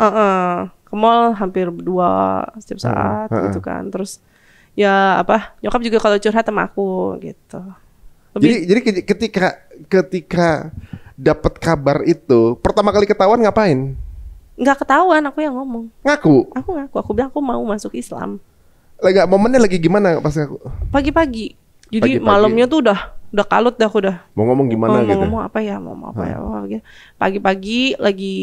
Ke mall hampir berdua setiap saat gitu kan. Terus ya apa, nyokap juga kalau curhat sama aku gitu. Jadi ketika dapat kabar itu pertama kali ketahuan ngapain? Nggak ketahuan, aku yang ngomong. Ngaku. Aku bilang aku mau masuk Islam. Momennya lagi gimana pas ngaku? Pagi-pagi. Jadi Pagi-pagi. malamnya tuh udah kalut dah aku dah. Mau ngomong gimana gitu? Mau ngomong apa ya? Gitu. Pagi-pagi lagi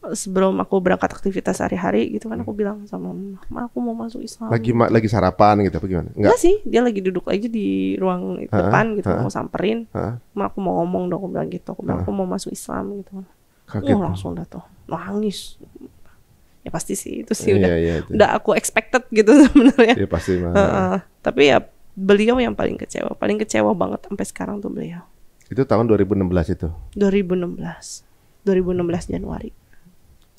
sebelum aku berangkat aktivitas sehari-hari gitu kan, aku bilang sama mama, aku mau masuk Islam. Lagi sarapan gitu apa gimana? Enggak sih, dia lagi duduk aja di ruang depan gitu, mau samperin. Ma, aku mau ngomong dong, aku bilang gitu. Aku bilang aku mau masuk Islam gitu. Kaget. Langsung dah tuh nangis. Ya pasti sih itu sih Iya, udah aku expected gitu sebenarnya. Iya pasti mah. Tapi ya beliau yang paling kecewa banget sampai sekarang tuh beliau. Itu tahun 2016 itu. 2016 Januari.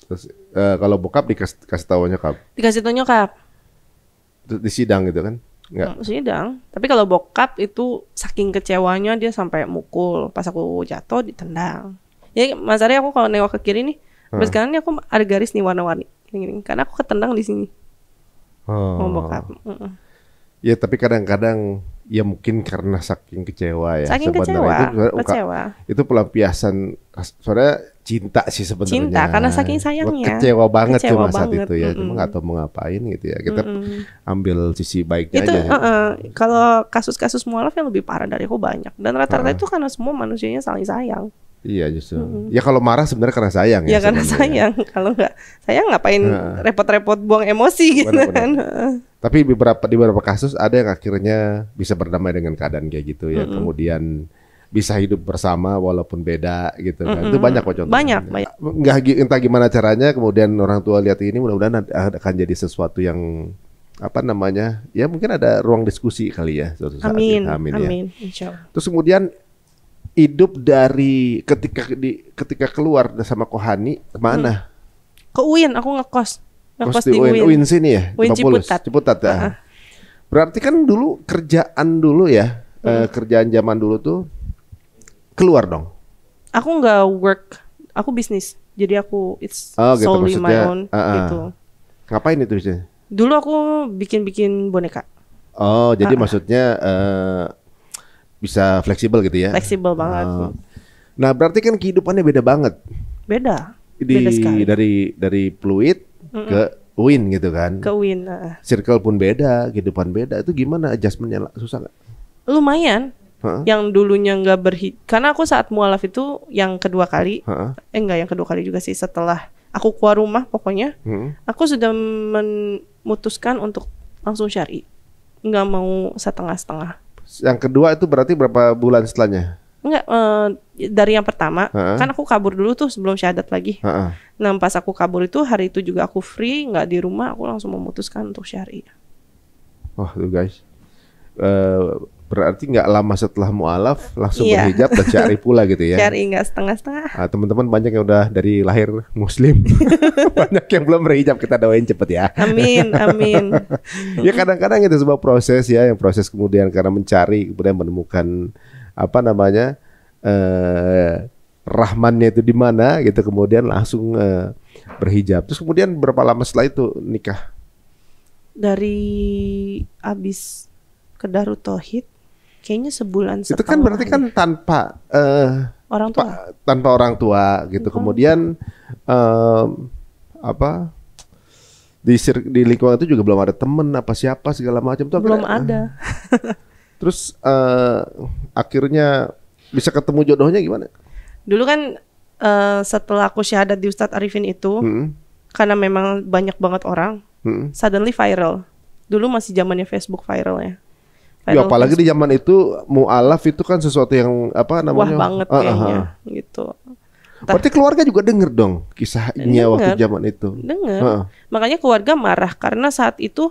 Terus kalau bokap dikasih tahu nyokap. Dikasih tahu nyokap. Terus di sidang gitu kan? Enggak. Sidang. Tapi kalau bokap itu saking kecewanya dia sampai mukul. Pas aku jatuh ditendang. Ya Mas Ari, aku kalau nengok ke kiri nih, sampai sekarang nih aku ada garis nih warna-warni. Gini, karena aku ketendang di sini. Mau bokap. Ya tapi kadang-kadang ya mungkin karena saking kecewa ya. Saking kecewa. Itu pelampiasan sebenarnya cinta sih sebenarnya. Cinta karena saking sayangnya. Kecewa banget cuma saat itu ya. Cuma nggak tahu mau ngapain gitu ya. Kita ambil sisi baiknya itu, aja. Kalau kasus-kasus mualaf yang lebih parah dari aku banyak. Dan rata-rata itu karena semua manusianya saling sayang. Iya justru. Ya kalau marah sebenarnya karena sayang ya. Ya karena sayang. Kalau nggak sayang ngapain repot-repot buang emosi gitu kan. Tapi di beberapa kasus ada yang akhirnya bisa berdamai dengan keadaan kayak gitu ya. Kemudian bisa hidup bersama walaupun beda gitu kan. Itu banyak kok contohnya. Banyak. Nggak entah gimana caranya kemudian orang tua lihat ini, mudah-mudahan akan jadi sesuatu yang apa namanya? Ya mungkin ada ruang diskusi kali ya suatu saat. Amin. Ya. Insyaallah. Terus kemudian hidup dari ketika keluar sama Kohani kemana? Ke UIN, aku ngekos di UIN sini ya? UIN Ciputat ya. Berarti kan dulu kerjaan dulu ya, kerjaan zaman dulu tuh keluar dong. Aku nggak work, aku bisnis. Jadi aku it's gitu, solely maksudnya, my own gitu. Ngapain itu biasanya? Dulu aku bikin boneka. Oh, jadi maksudnya bisa fleksibel gitu ya? Fleksibel banget. Nah, berarti kan kehidupannya beda banget. Beda sekali. Dari Pluit ke UIN gitu kan? Ke UIN. Circle pun beda, kehidupan beda. Itu gimana adjustmentnya, susah nggak? Lumayan. Yang dulunya nggak karena aku saat mualaf itu yang kedua kali, enggak yang kedua kali juga sih, setelah aku keluar rumah pokoknya, aku sudah memutuskan untuk langsung syar'i, nggak mau setengah-setengah. Yang kedua itu berarti berapa bulan setelahnya? Enggak, dari yang pertama, kan aku kabur dulu tuh sebelum syahadat lagi. Nah pas aku kabur itu hari itu juga aku free, nggak di rumah, aku langsung memutuskan untuk syar'i. Wah tuh guys. Berarti nggak lama setelah mualaf langsung berhijab dan syar'i pula gitu ya? Syar'i nggak setengah-setengah. Nah, teman-teman banyak yang udah dari lahir muslim, banyak yang belum berhijab, kita doain cepet ya. Amin. Ya kadang-kadang itu sebuah proses ya, yang proses kemudian karena mencari kemudian menemukan apa namanya rahmannya itu di mana gitu, kemudian langsung berhijab. Terus kemudian berapa lama setelah itu nikah? Dari abis ke Darut Tauhid kayaknya sebulan setengah. Itu kan berarti kan tanpa orang tua. Tanpa orang tua gitu. Kemudian apa di lingkungan itu juga belum ada temen apa siapa segala macam tuh. Belum ada. Terus akhirnya bisa ketemu jodohnya gimana? Dulu kan setelah aku syahadat di Ustadz Arifin itu, karena memang banyak banget orang, suddenly viral. Dulu masih zamannya Facebook viral ya. Ya apalagi di zaman itu mualaf itu kan sesuatu yang apa namanya? Wah banget kayaknya gitu. Berarti keluarga juga denger dong kisahnya waktu zaman itu. Denger. Makanya keluarga marah karena saat itu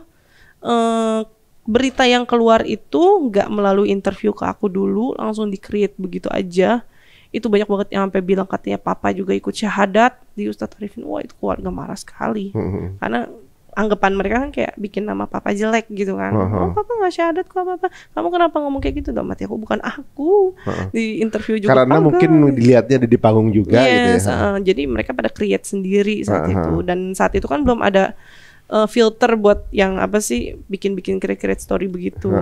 berita yang keluar itu nggak melalui interview ke aku dulu, langsung di-create begitu aja. Itu banyak banget yang sampai bilang katanya papa juga ikut syahadat di Ustadz Arifin. Wah itu keluarga marah sekali. Karena anggapan mereka kan kayak bikin nama papa jelek gitu kan. Oh papa nggak syahadat kok apa, kamu kenapa ngomong kayak gitu? Dalam hati aku, bukan aku. Di interview juga karena mungkin dilihatnya di panggung juga gitu ya. Jadi mereka pada create sendiri saat itu, dan saat itu kan belum ada filter buat yang apa sih bikin create story begitu.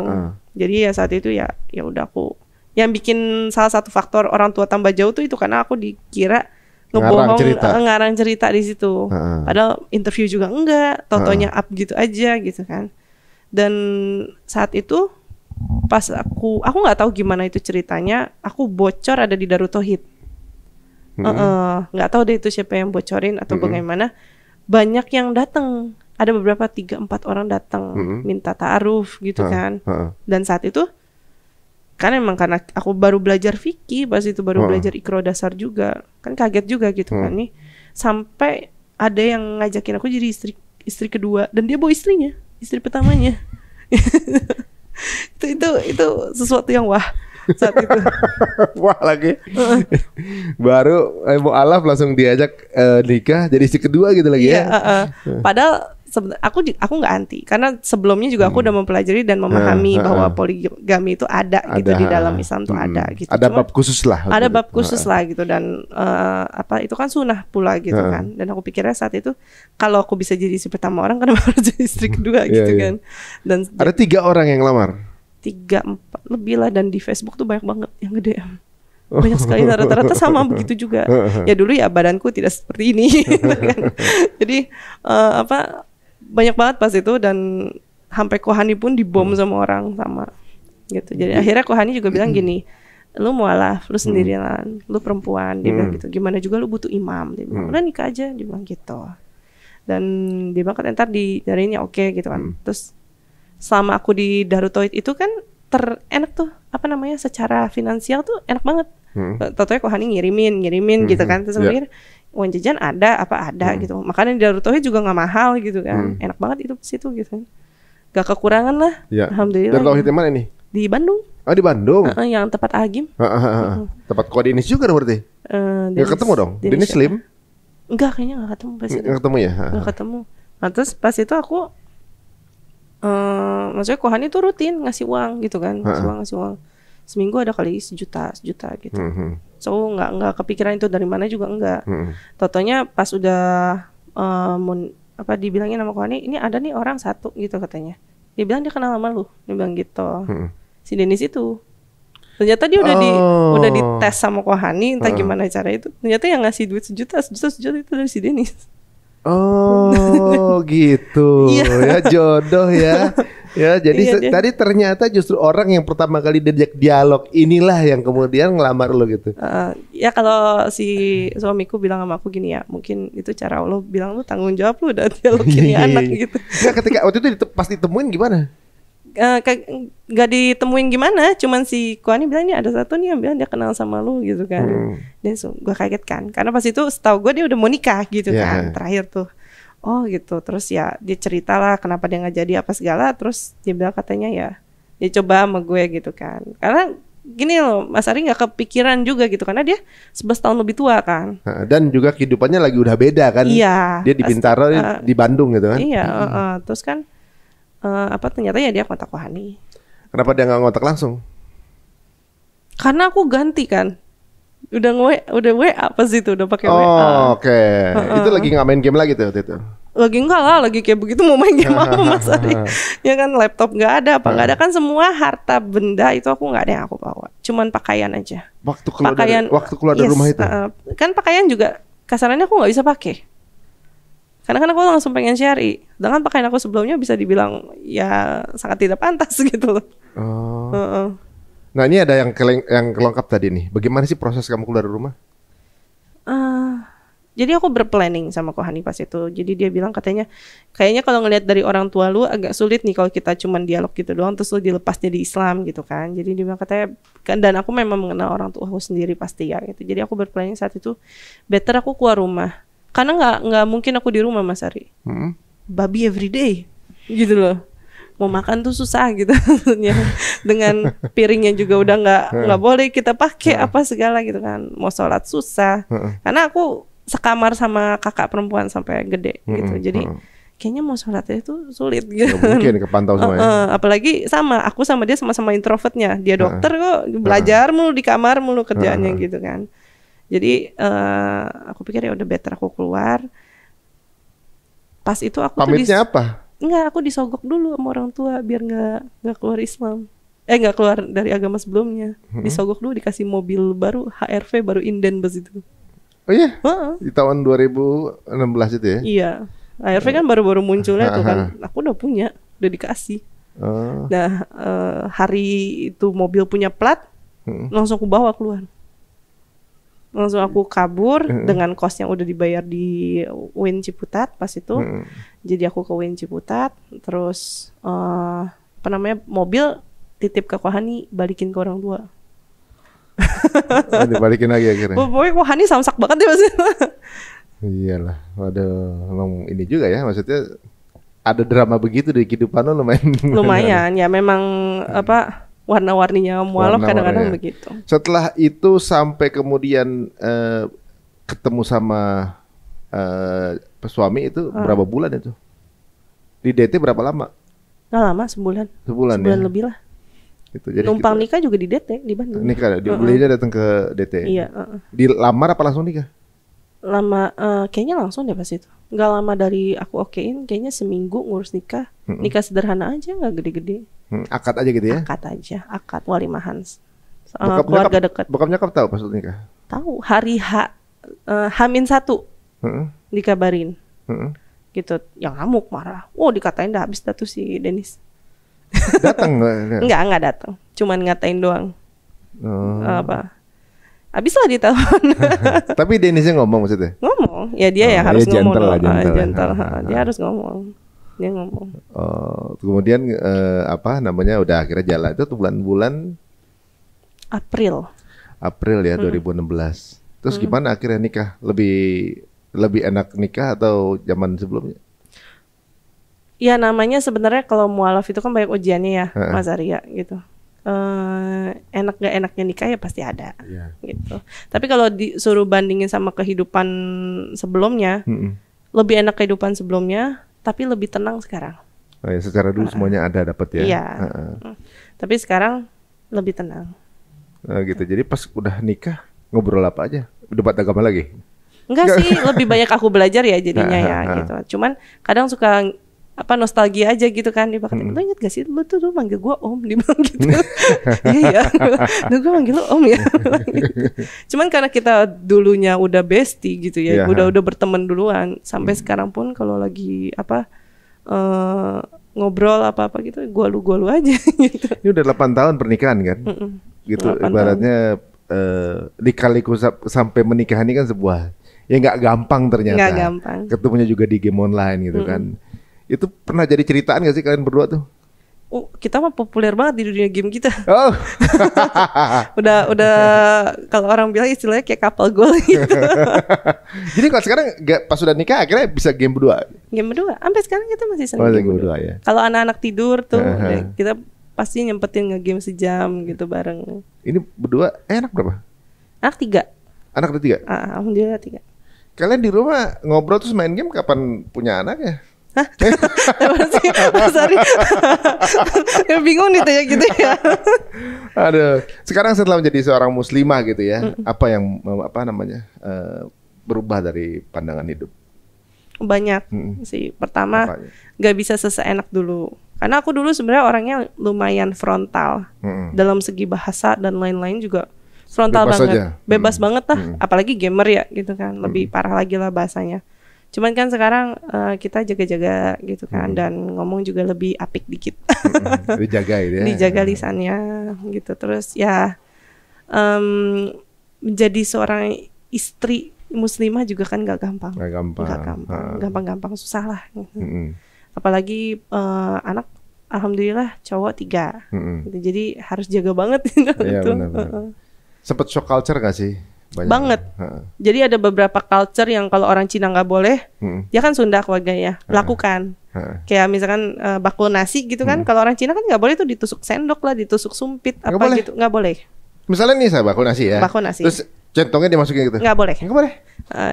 Jadi ya saat itu ya udah aku yang bikin salah satu faktor orang tua tambah jauh tuh itu karena aku dikira ngebohong, ngarang cerita di situ. Padahal interview juga enggak, totonya up gitu aja gitu kan. Dan saat itu pas aku nggak tahu gimana itu ceritanya, aku bocor ada di Darut Tauhid. Nggak tahu deh itu siapa yang bocorin atau bagaimana. Banyak yang datang, ada beberapa 3-4 orang datang minta ta'aruf gitu kan. Dan saat itu kan emang karena aku baru belajar fikih, pas itu baru belajar ikro dasar juga, kan kaget juga gitu kan nih, sampai ada yang ngajakin aku jadi istri kedua, dan dia bawa istrinya, istri pertamanya. itu sesuatu yang wah saat itu. Wah lagi. Baru mu'alaf langsung diajak nikah jadi istri kedua gitu lagi ya. Padahal aku nggak anti, karena sebelumnya juga aku udah mempelajari dan memahami bahwa poligami itu ada gitu di dalam Islam tuh ada gitu. Ada bab khusus lah. Ada bab khusus lah gitu, dan itu kan sunnah pula gitu kan. Dan aku pikirnya saat itu kalau aku bisa jadi istri pertama orang, kenapa harus jadi istri kedua gitu kan. Dan ada 3 orang yang lamar. 3-4 lebih lah, dan di Facebook tuh banyak banget yang gede. Banyak sekali, rata-rata sama begitu juga. Ya dulu ya badanku tidak seperti ini gitu kan. Jadi banyak banget pas itu, dan sampai Kohani pun dibom sama orang sama gitu. Jadi akhirnya Kohani juga bilang gini, lu mualaf, lu sendirian, lu perempuan, dia bilang gitu. Gimana juga lu butuh imam, dia bilang udah nikah aja, dia bilang gitu. Dan dia bilang ntar dijarinya oke gitu kan. Terus selama aku di Darut Tauhid itu kan enak tuh, secara finansial tuh enak banget. Tau-tau Kohani ngirimin gitu kan. Terus mikir uang jajan ada gitu. Makanya di Darut Tauhid juga nggak mahal gitu kan. Enak banget itu situ gitu. Gak kekurangan lah. Ya. Alhamdulillah. Darut Tauhid mana ini? Di Bandung. Oh di Bandung. Yang tempat Agim. Tempat Ko Denis juga berarti. Gak ketemu dong. Denis Slim? Enggak, kayaknya gak ketemu pas itu. Gak ketemu ya? Gak ketemu. Nah, terus pas itu aku maksudnya Kohani tuh rutin ngasih uang gitu kan. Ngasih uang. Seminggu ada kali sejuta gitu. So nggak kepikiran itu dari mana juga enggak. Totonya pas udah dibilangin sama Kohani, ini ada nih orang satu gitu katanya. Dia bilang dia kenal sama lu. Dia bilang gitu. Si Denis itu. Ternyata dia udah dites sama Kohani, entah gimana cara itu. Ternyata yang ngasih duit sejuta itu dari si Denis. Oh gitu. Ya jodoh ya. Ya jadi tadi ternyata justru orang yang pertama kali diajak dialog inilah yang kemudian ngelamar lo gitu. Ya kalau si suamiku bilang sama aku gini ya, mungkin itu cara Allah bilang lu tanggung jawab lu udah dialogin anak gitu. Nah, ketika waktu itu pas ditemuin gimana? Gak ditemuin gimana, cuman si Kohani bilang ini ada satu nih yang bilang dia kenal sama lu gitu kan. Dan gue kaget kan, karena pas itu setahu gue dia udah mau nikah gitu kan, terakhir tuh. Oh gitu, terus ya dia cerita lah kenapa dia nggak jadi apa segala, terus dia bilang katanya ya dia coba sama gue gitu kan. Karena gini loh, Mas Ari nggak kepikiran juga gitu, karena dia 11 tahun lebih tua kan. Dan juga kehidupannya lagi udah beda kan. Iya. Dia di Bintaro, di Bandung gitu kan. Iya, terus kan ternyata ya dia kontak Kohani. Kenapa dia nggak ngontak langsung? Karena aku ganti kan. Udah WA pas itu udah pakai WA. Oh, oke. Itu lagi nggak main game lagi tuh waktu itu? Lagi enggak lah, lagi kayak begitu mau main game apa Mas Ari? Ya kan laptop nggak ada, apa nggak ada kan, semua harta benda itu aku nggak ada yang aku bawa. Cuman pakaian aja. Waktu keluar dari rumah itu? Kan pakaian juga kasarannya aku nggak bisa pakai. Karena kan aku langsung pengen syari. Dengan pakaian aku sebelumnya bisa dibilang ya sangat tidak pantas gitu loh. Nah ini ada yang kelengkap tadi nih. Bagaimana sih proses kamu keluar dari rumah? Jadi aku berplanning sama Kohani pas itu. Jadi dia bilang kayaknya kalau ngelihat dari orang tua lu agak sulit nih kalau kita cuman dialog gitu doang terus lu dilepas jadi Islam gitu kan. Jadi dia bilang katanya kan, dan aku memang mengenal orang tua aku sendiri pasti ya gitu. Jadi aku berplanning saat itu better aku keluar rumah. Karena nggak mungkin aku di rumah Mas Ari. Babi everyday gitu loh. Mau makan tuh susah gitu dengan piringnya juga udah nggak boleh kita pakai apa segala gitu kan. Mau sholat susah. Karena aku sekamar sama kakak perempuan sampai gede gitu. Jadi kayaknya mau sholatnya itu sulit gitu. Nggak mungkin kepantau semuanya. Apalagi aku sama dia sama-sama introvertnya. Dia dokter kok, belajar mulu di kamar mulu kerjaannya gitu kan. Jadi aku pikir ya udah better aku keluar. Pas itu aku pamitnya apa? Enggak, aku disogok dulu sama orang tua biar nggak keluar Islam. Nggak keluar dari agama sebelumnya. Disogok dulu, dikasih mobil baru, HRV baru inden bus itu. Oh iya? Di tahun 2016 itu ya? Iya. HRV kan baru-baru munculnya tuh kan. Aku udah punya, udah dikasih. Nah, hari itu mobil punya plat, langsung aku bawa keluar. Langsung aku kabur dengan kos yang udah dibayar di Win Ciputat pas itu. Jadi aku ke Win Ciputat, terus mobil titip ke Kohani, balikin ke orang tua. Dibalikin lagi akhirnya. Pokoknya Kohani samsak banget deh maksudnya. Iyalah, waduh, emang ini juga ya, maksudnya ada drama begitu di kehidupan lo lumayan. Lumayan ya, memang warna-warninya mualaf kadang-kadang begitu. Setelah itu sampai kemudian ketemu sama suami itu berapa bulan itu? Di DT berapa lama? Nggak lama, sebulan. Sebulan ya? Lebih lah. Gitu. Jadi numpang nikah juga di DT di Bandung. Nikah, belinya datang ke DT. Iya. Dilamar apa langsung nikah? Lama, kayaknya langsung deh pas itu. Nggak lama dari aku okein, kayaknya seminggu ngurus nikah. Nikah sederhana aja, nggak gede-gede. Akad aja gitu ya? Akad aja, akad walimahan. Keluarga dekat. Bokap nyokap tahu pas nikah? Tahu, hari H-1 dikabarin. Gitu, yang ngamuk marah. Dikatain dah habis dah tuh si Denis. Datang nggak datang, cuman ngatain doang. Habis lah ditelepon. Tapi Denisnya ngomong maksudnya? Ngomong, ya dia yang harus ngomong. Gentle. Dia harus ngomong. Dia ngomong. Kemudian udah akhirnya jalan itu tuh bulan April ya 2016. Terus gimana akhirnya nikah? Lebih enak nikah atau zaman sebelumnya? Ya namanya sebenarnya kalau mualaf itu kan banyak ujiannya ya, Mas Arya gitu. Enak gak enaknya nikah ya pasti ada, gitu. Tapi kalau disuruh bandingin sama kehidupan sebelumnya, lebih enak kehidupan sebelumnya, tapi lebih tenang sekarang. Oh ya, secara dulu semuanya ada dapat ya. Iya. Tapi sekarang lebih tenang. Gitu. Jadi pas udah nikah ngobrol apa aja? Debat agama lagi? Enggak sih, lebih banyak aku belajar ya jadinya ya gitu. Cuman kadang suka nostalgia aja gitu kan. Dia bakal, lu inget gak sih lu tuh manggil gue om, dia bilang gitu. Iya lu gue manggil lu om ya. Cuman karena kita dulunya udah bestie gitu ya, udah berteman duluan. Sampai sekarang pun kalau lagi ngobrol apa gitu, gua lu aja gitu. Ini udah 8 tahun pernikahan kan? Gitu ibaratnya dikaliku sampai menikahan ini kan sebuah ya nggak gampang ternyata. Nggak gampang. Ketemunya juga di game online gitu kan. Itu pernah jadi ceritaan gak sih kalian berdua tuh? Kita mah populer banget di dunia game kita. Oh. udah kalau orang bilang istilahnya kayak couple goal gitu. Jadi kalau sekarang pas sudah nikah akhirnya bisa game berdua. Game berdua. Sampai sekarang kita masih sering game berdua ya. Kalau anak-anak tidur tuh kita pasti nyempetin nge-game sejam gitu bareng. Ini berdua anak berapa? Anak 3. Anak ada 3? Alhamdulillah 3. Kalian di rumah ngobrol terus main game kapan punya anak ya? Hah? Sorry. Ya bingung ditanya gitu ya. Aduh, sekarang setelah menjadi seorang muslimah gitu ya, apa yang berubah dari pandangan hidup? Banyak sih. Pertama, gak bisa seseenak dulu. Karena aku dulu sebenarnya orangnya lumayan frontal dalam segi bahasa dan lain-lain juga frontal bebas banget, aja. Bebas banget lah. Apalagi gamer ya gitu kan, lebih parah lagi lah bahasanya. Cuman kan sekarang kita jaga-jaga gitu kan, dan ngomong juga lebih apik dikit. Dijaga gitu ya. Dijaga lisannya gitu. Terus ya menjadi seorang istri muslimah juga kan gak gampang. Gampang-gampang, susah lah. Apalagi anak, alhamdulillah cowok 3. Gitu. Jadi harus jaga banget gitu. Iya, benar. Sempet shock culture gak sih? Banget. Jadi ada beberapa culture yang kalau orang Cina nggak boleh, dia kan Sunda keluarganya lakukan. Kayak misalkan bakul nasi gitu kan, kalau orang Cina kan nggak boleh tuh ditusuk sendok lah, ditusuk sumpit gak apa boleh. gitu, nggak boleh. Misalnya nih saya bakul nasi ya. Bakul nasi. Terus centongnya dimasukin gitu. Nggak boleh. Nggak boleh.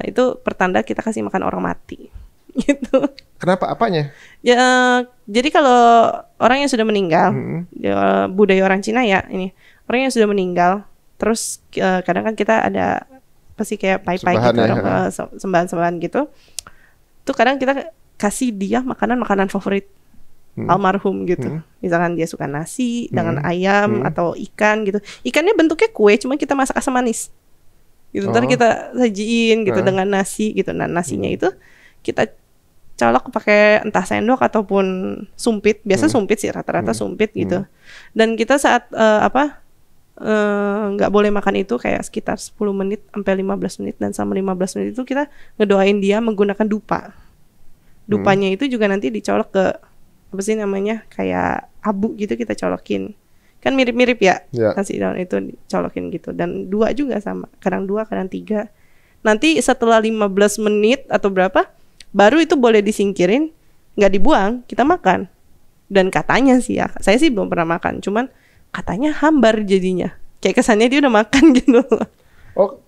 Itu pertanda kita kasih makan orang mati. Gitu. Kenapa? Apanya? Ya, jadi kalau orang yang sudah meninggal, ya, budaya orang Cina ya ini, orang yang sudah meninggal, terus kadang kan kita ada pasti kayak pai-pai gitu, sembahan-sembahan gitu. Tuh kadang kita kasih dia makanan favorit almarhum gitu. Misalkan dia suka nasi dengan ayam atau ikan gitu. Ikannya bentuknya kue, cuma kita masak asam manis. Gitu. Ntar kita sajiin gitu dengan nasi gitu. Nah, nasinya itu kita colok pakai entah sendok ataupun sumpit. Biasa sumpit sih, rata-rata sumpit gitu. Dan kita saat nggak boleh makan itu kayak sekitar 10 menit sampai 15 menit, dan selama 15 menit itu kita ngedoain dia menggunakan dupa. Dupanya itu juga nanti dicolok ke apa sih namanya, kayak abu gitu, kita colokin. Kan mirip-mirip ya, nasi daun itu dicolokin gitu. Dan 2 juga sama, kadang 2 kadang 3. Nanti setelah 15 menit atau berapa baru itu boleh disingkirin, nggak dibuang, kita makan. Dan katanya sih ya, saya sih belum pernah makan, cuman katanya hambar jadinya. Kayak kesannya dia udah makan gitu. Oh,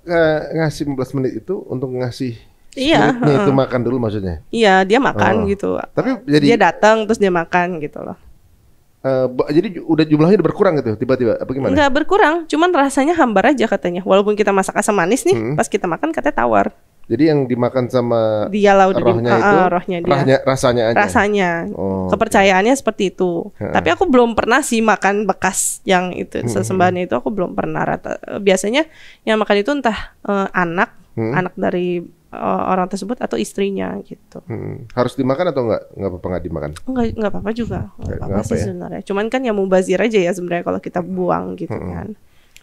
ngasih 15 menit itu untuk ngasih itu makan dulu maksudnya? Iya, dia makan gitu. Tapi jadi dia datang terus dia makan gitu loh. Jadi udah jumlahnya udah berkurang gitu tiba-tiba apa gimana? Enggak berkurang, cuman rasanya hambar aja katanya. Walaupun kita masak asam manis nih, pas kita makan katanya tawar. Jadi yang dimakan sama dia lah udah rohnya itu, rohnya dia. Rasanya aja. Rasanya. Kepercayaannya seperti itu. Tapi aku belum pernah sih makan bekas yang itu sesembahannya itu, aku belum pernah. Biasanya yang makan itu entah anak dari orang tersebut atau istrinya gitu. Harus dimakan atau enggak? Enggak apa-apa enggak dimakan? Enggak apa-apa juga. Enggak apa-apa sih sebenarnya. Cuman kan ya mubazir aja ya sebenarnya kalau kita buang gitu kan.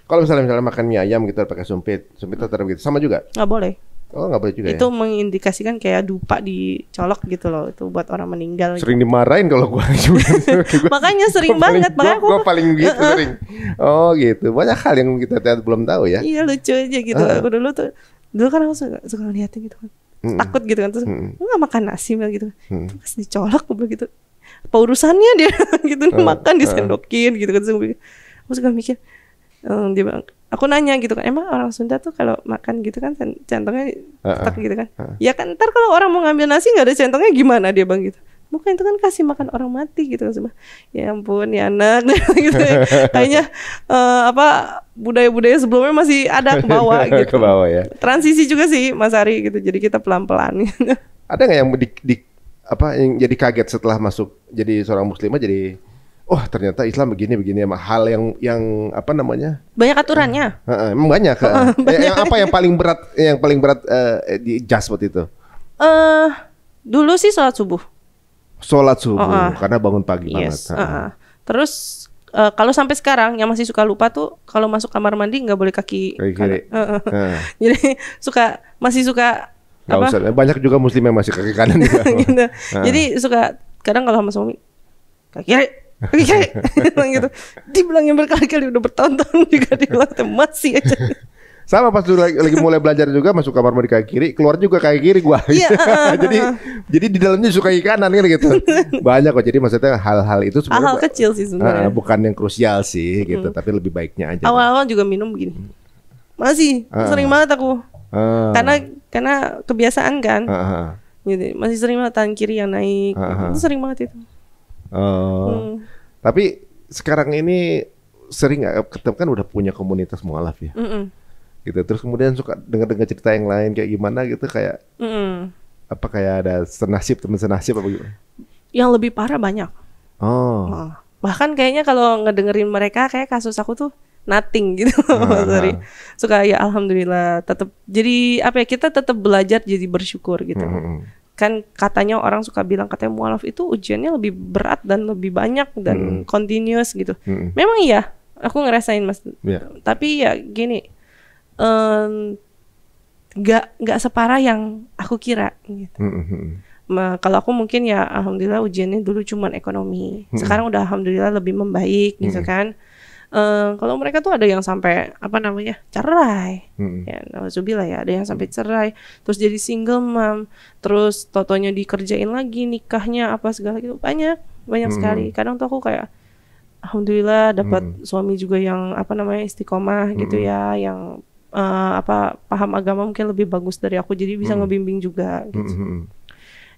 Kalau misalnya makan mie ayam gitu pakai sumpit taruh gitu, sama juga? Nggak boleh. Oh, nggak boleh juga itu ya? mengindikasikan kayak dupa dicolok gitu loh, itu buat orang meninggal. Sering dimarahin kalau gua juga. Makanya sering banget, makanya gua paling gitu sering. Oh gitu, banyak hal yang kita belum tahu ya. Iya, lucu aja gitu. Aku dulu kan aku suka ngeliatin gitu kan, takut gitu kan, terus nggak makan nasi gitu, terus dicolok gitu. Apa urusannya dia gitu, makan disendokin gitu kan. Aku suka mikir, dia bilang, aku nanya gitu kan, emang orang Sunda tuh kalau makan gitu kan centongnya tak gitu kan? Ya kan, ntar kalau orang mau ngambil nasi nggak ada centongnya gimana, dia bang gitu. Bukan, itu kan kasih makan orang mati gitu kan. Ya ampun ya anak gitu. Kayaknya budaya-budaya sebelumnya masih ada ke bawah gitu. Ke bawah ya. Transisi juga sih Mas Ari gitu. Jadi kita pelan-pelan gitu. Ada nggak yang yang jadi kaget setelah masuk jadi seorang muslimah, jadi ternyata Islam begini hal yang apa namanya? Banyak aturannya. Emang banyak. Yang paling berat di adjust waktu itu? Dulu sih sholat subuh. Karena bangun pagi banget. Terus kalau sampai sekarang yang masih suka lupa tuh, kalau masuk kamar mandi nggak boleh kaki kiri. Jadi masih suka Gak usah. Banyak juga muslim yang masih kaki kanan juga. Gitu. Jadi suka kadang kalau sama suami kaki kiri gitu. Dibilangin berkali-kali, udah bertahun-tahun juga dibilang masih aja. Sama pas lagi mulai belajar juga, masuk kamar mandi kaki kiri, keluar juga kaki kiri gua. Jadi di dalamnya suka kaki kanan kan gitu. Banyak kok. Jadi maksudnya hal-hal itu sebenarnya hal kecil sih sebenarnya. Bukan yang krusial sih gitu, tapi lebih baiknya aja. Awal-awal juga minum begini. Masih sering banget aku. Karena kebiasaan kan. Gitu. Masih sering banget tangan kiri yang naik. Itu sering banget itu. Tapi sekarang ini sering nggak ketemu, kan udah punya komunitas mualaf ya, gitu. Terus kemudian suka dengar cerita yang lain kayak gimana gitu, kayak apa, kayak ada teman senasib apa gitu? Yang lebih parah banyak. Bahkan kayaknya kalau ngedengerin mereka kayak kasus aku tuh nothing gitu. Sorry. Suka ya alhamdulillah, tetap jadi apa ya, kita tetap belajar jadi bersyukur gitu. Kan katanya orang suka bilang katanya mualaf itu ujiannya lebih berat dan lebih banyak dan continuous gitu. Memang iya, aku ngerasain Mas. Tapi ya gini, nggak separah yang aku kira gitu. Kalau aku mungkin ya alhamdulillah ujiannya dulu cuman ekonomi. Sekarang udah alhamdulillah lebih membaik gitu kan. Kalau mereka tuh ada yang sampai apa namanya cerai, ya nauzubillah ya, ada yang sampai cerai, terus jadi single mom, terus totonya dikerjain lagi nikahnya apa segala gitu, banyak sekali. Kadang tuh aku kayak alhamdulillah dapat suami juga yang apa namanya istiqomah gitu ya, yang paham agama mungkin lebih bagus dari aku, jadi bisa ngebimbing juga gitu.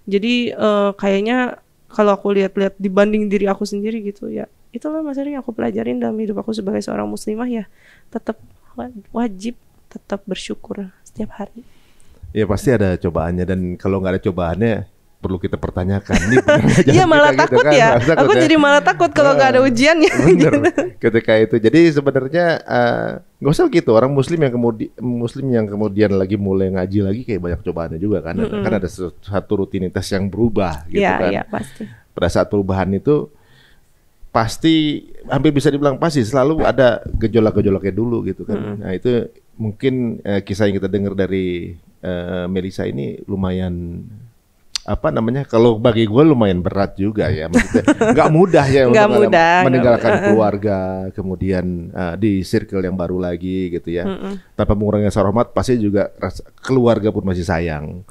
Jadi kayaknya kalau aku lihat-lihat dibanding diri aku sendiri gitu ya, itulah Mas Eri yang aku pelajarin dalam hidup aku sebagai seorang muslimah ya, tetap wajib tetap bersyukur setiap hari. Ya pasti ada cobaannya, dan kalau nggak ada cobaannya perlu kita pertanyakan. Ini benar nggak jalan Iya malah kita takut gitu kan? ya. Malah takut Aku ya. jadi malah takut kalau nggak ada ujiannya. Bener. Ketika itu, jadi sebenarnya nggak usah gitu. Orang Muslim yang kemudian lagi mulai ngaji lagi kayak banyak cobaannya juga kan. Kan ada satu rutinitas yang berubah gitu Iya, kan. iya pasti. Pada saat perubahan itu pasti hampir bisa dibilang pasti selalu ada gejolak-gejolaknya dulu gitu kan. Nah itu mungkin kisah yang kita dengar dari Melisa ini lumayan apa namanya, kalau bagi gue lumayan berat juga ya, maksudnya nggak mudah ya Nggak untuk mudah, meninggalkan keluarga, kemudian di circle yang baru lagi gitu ya, tanpa mengurangi rasa hormat, pasti juga keluarga pun masih sayang,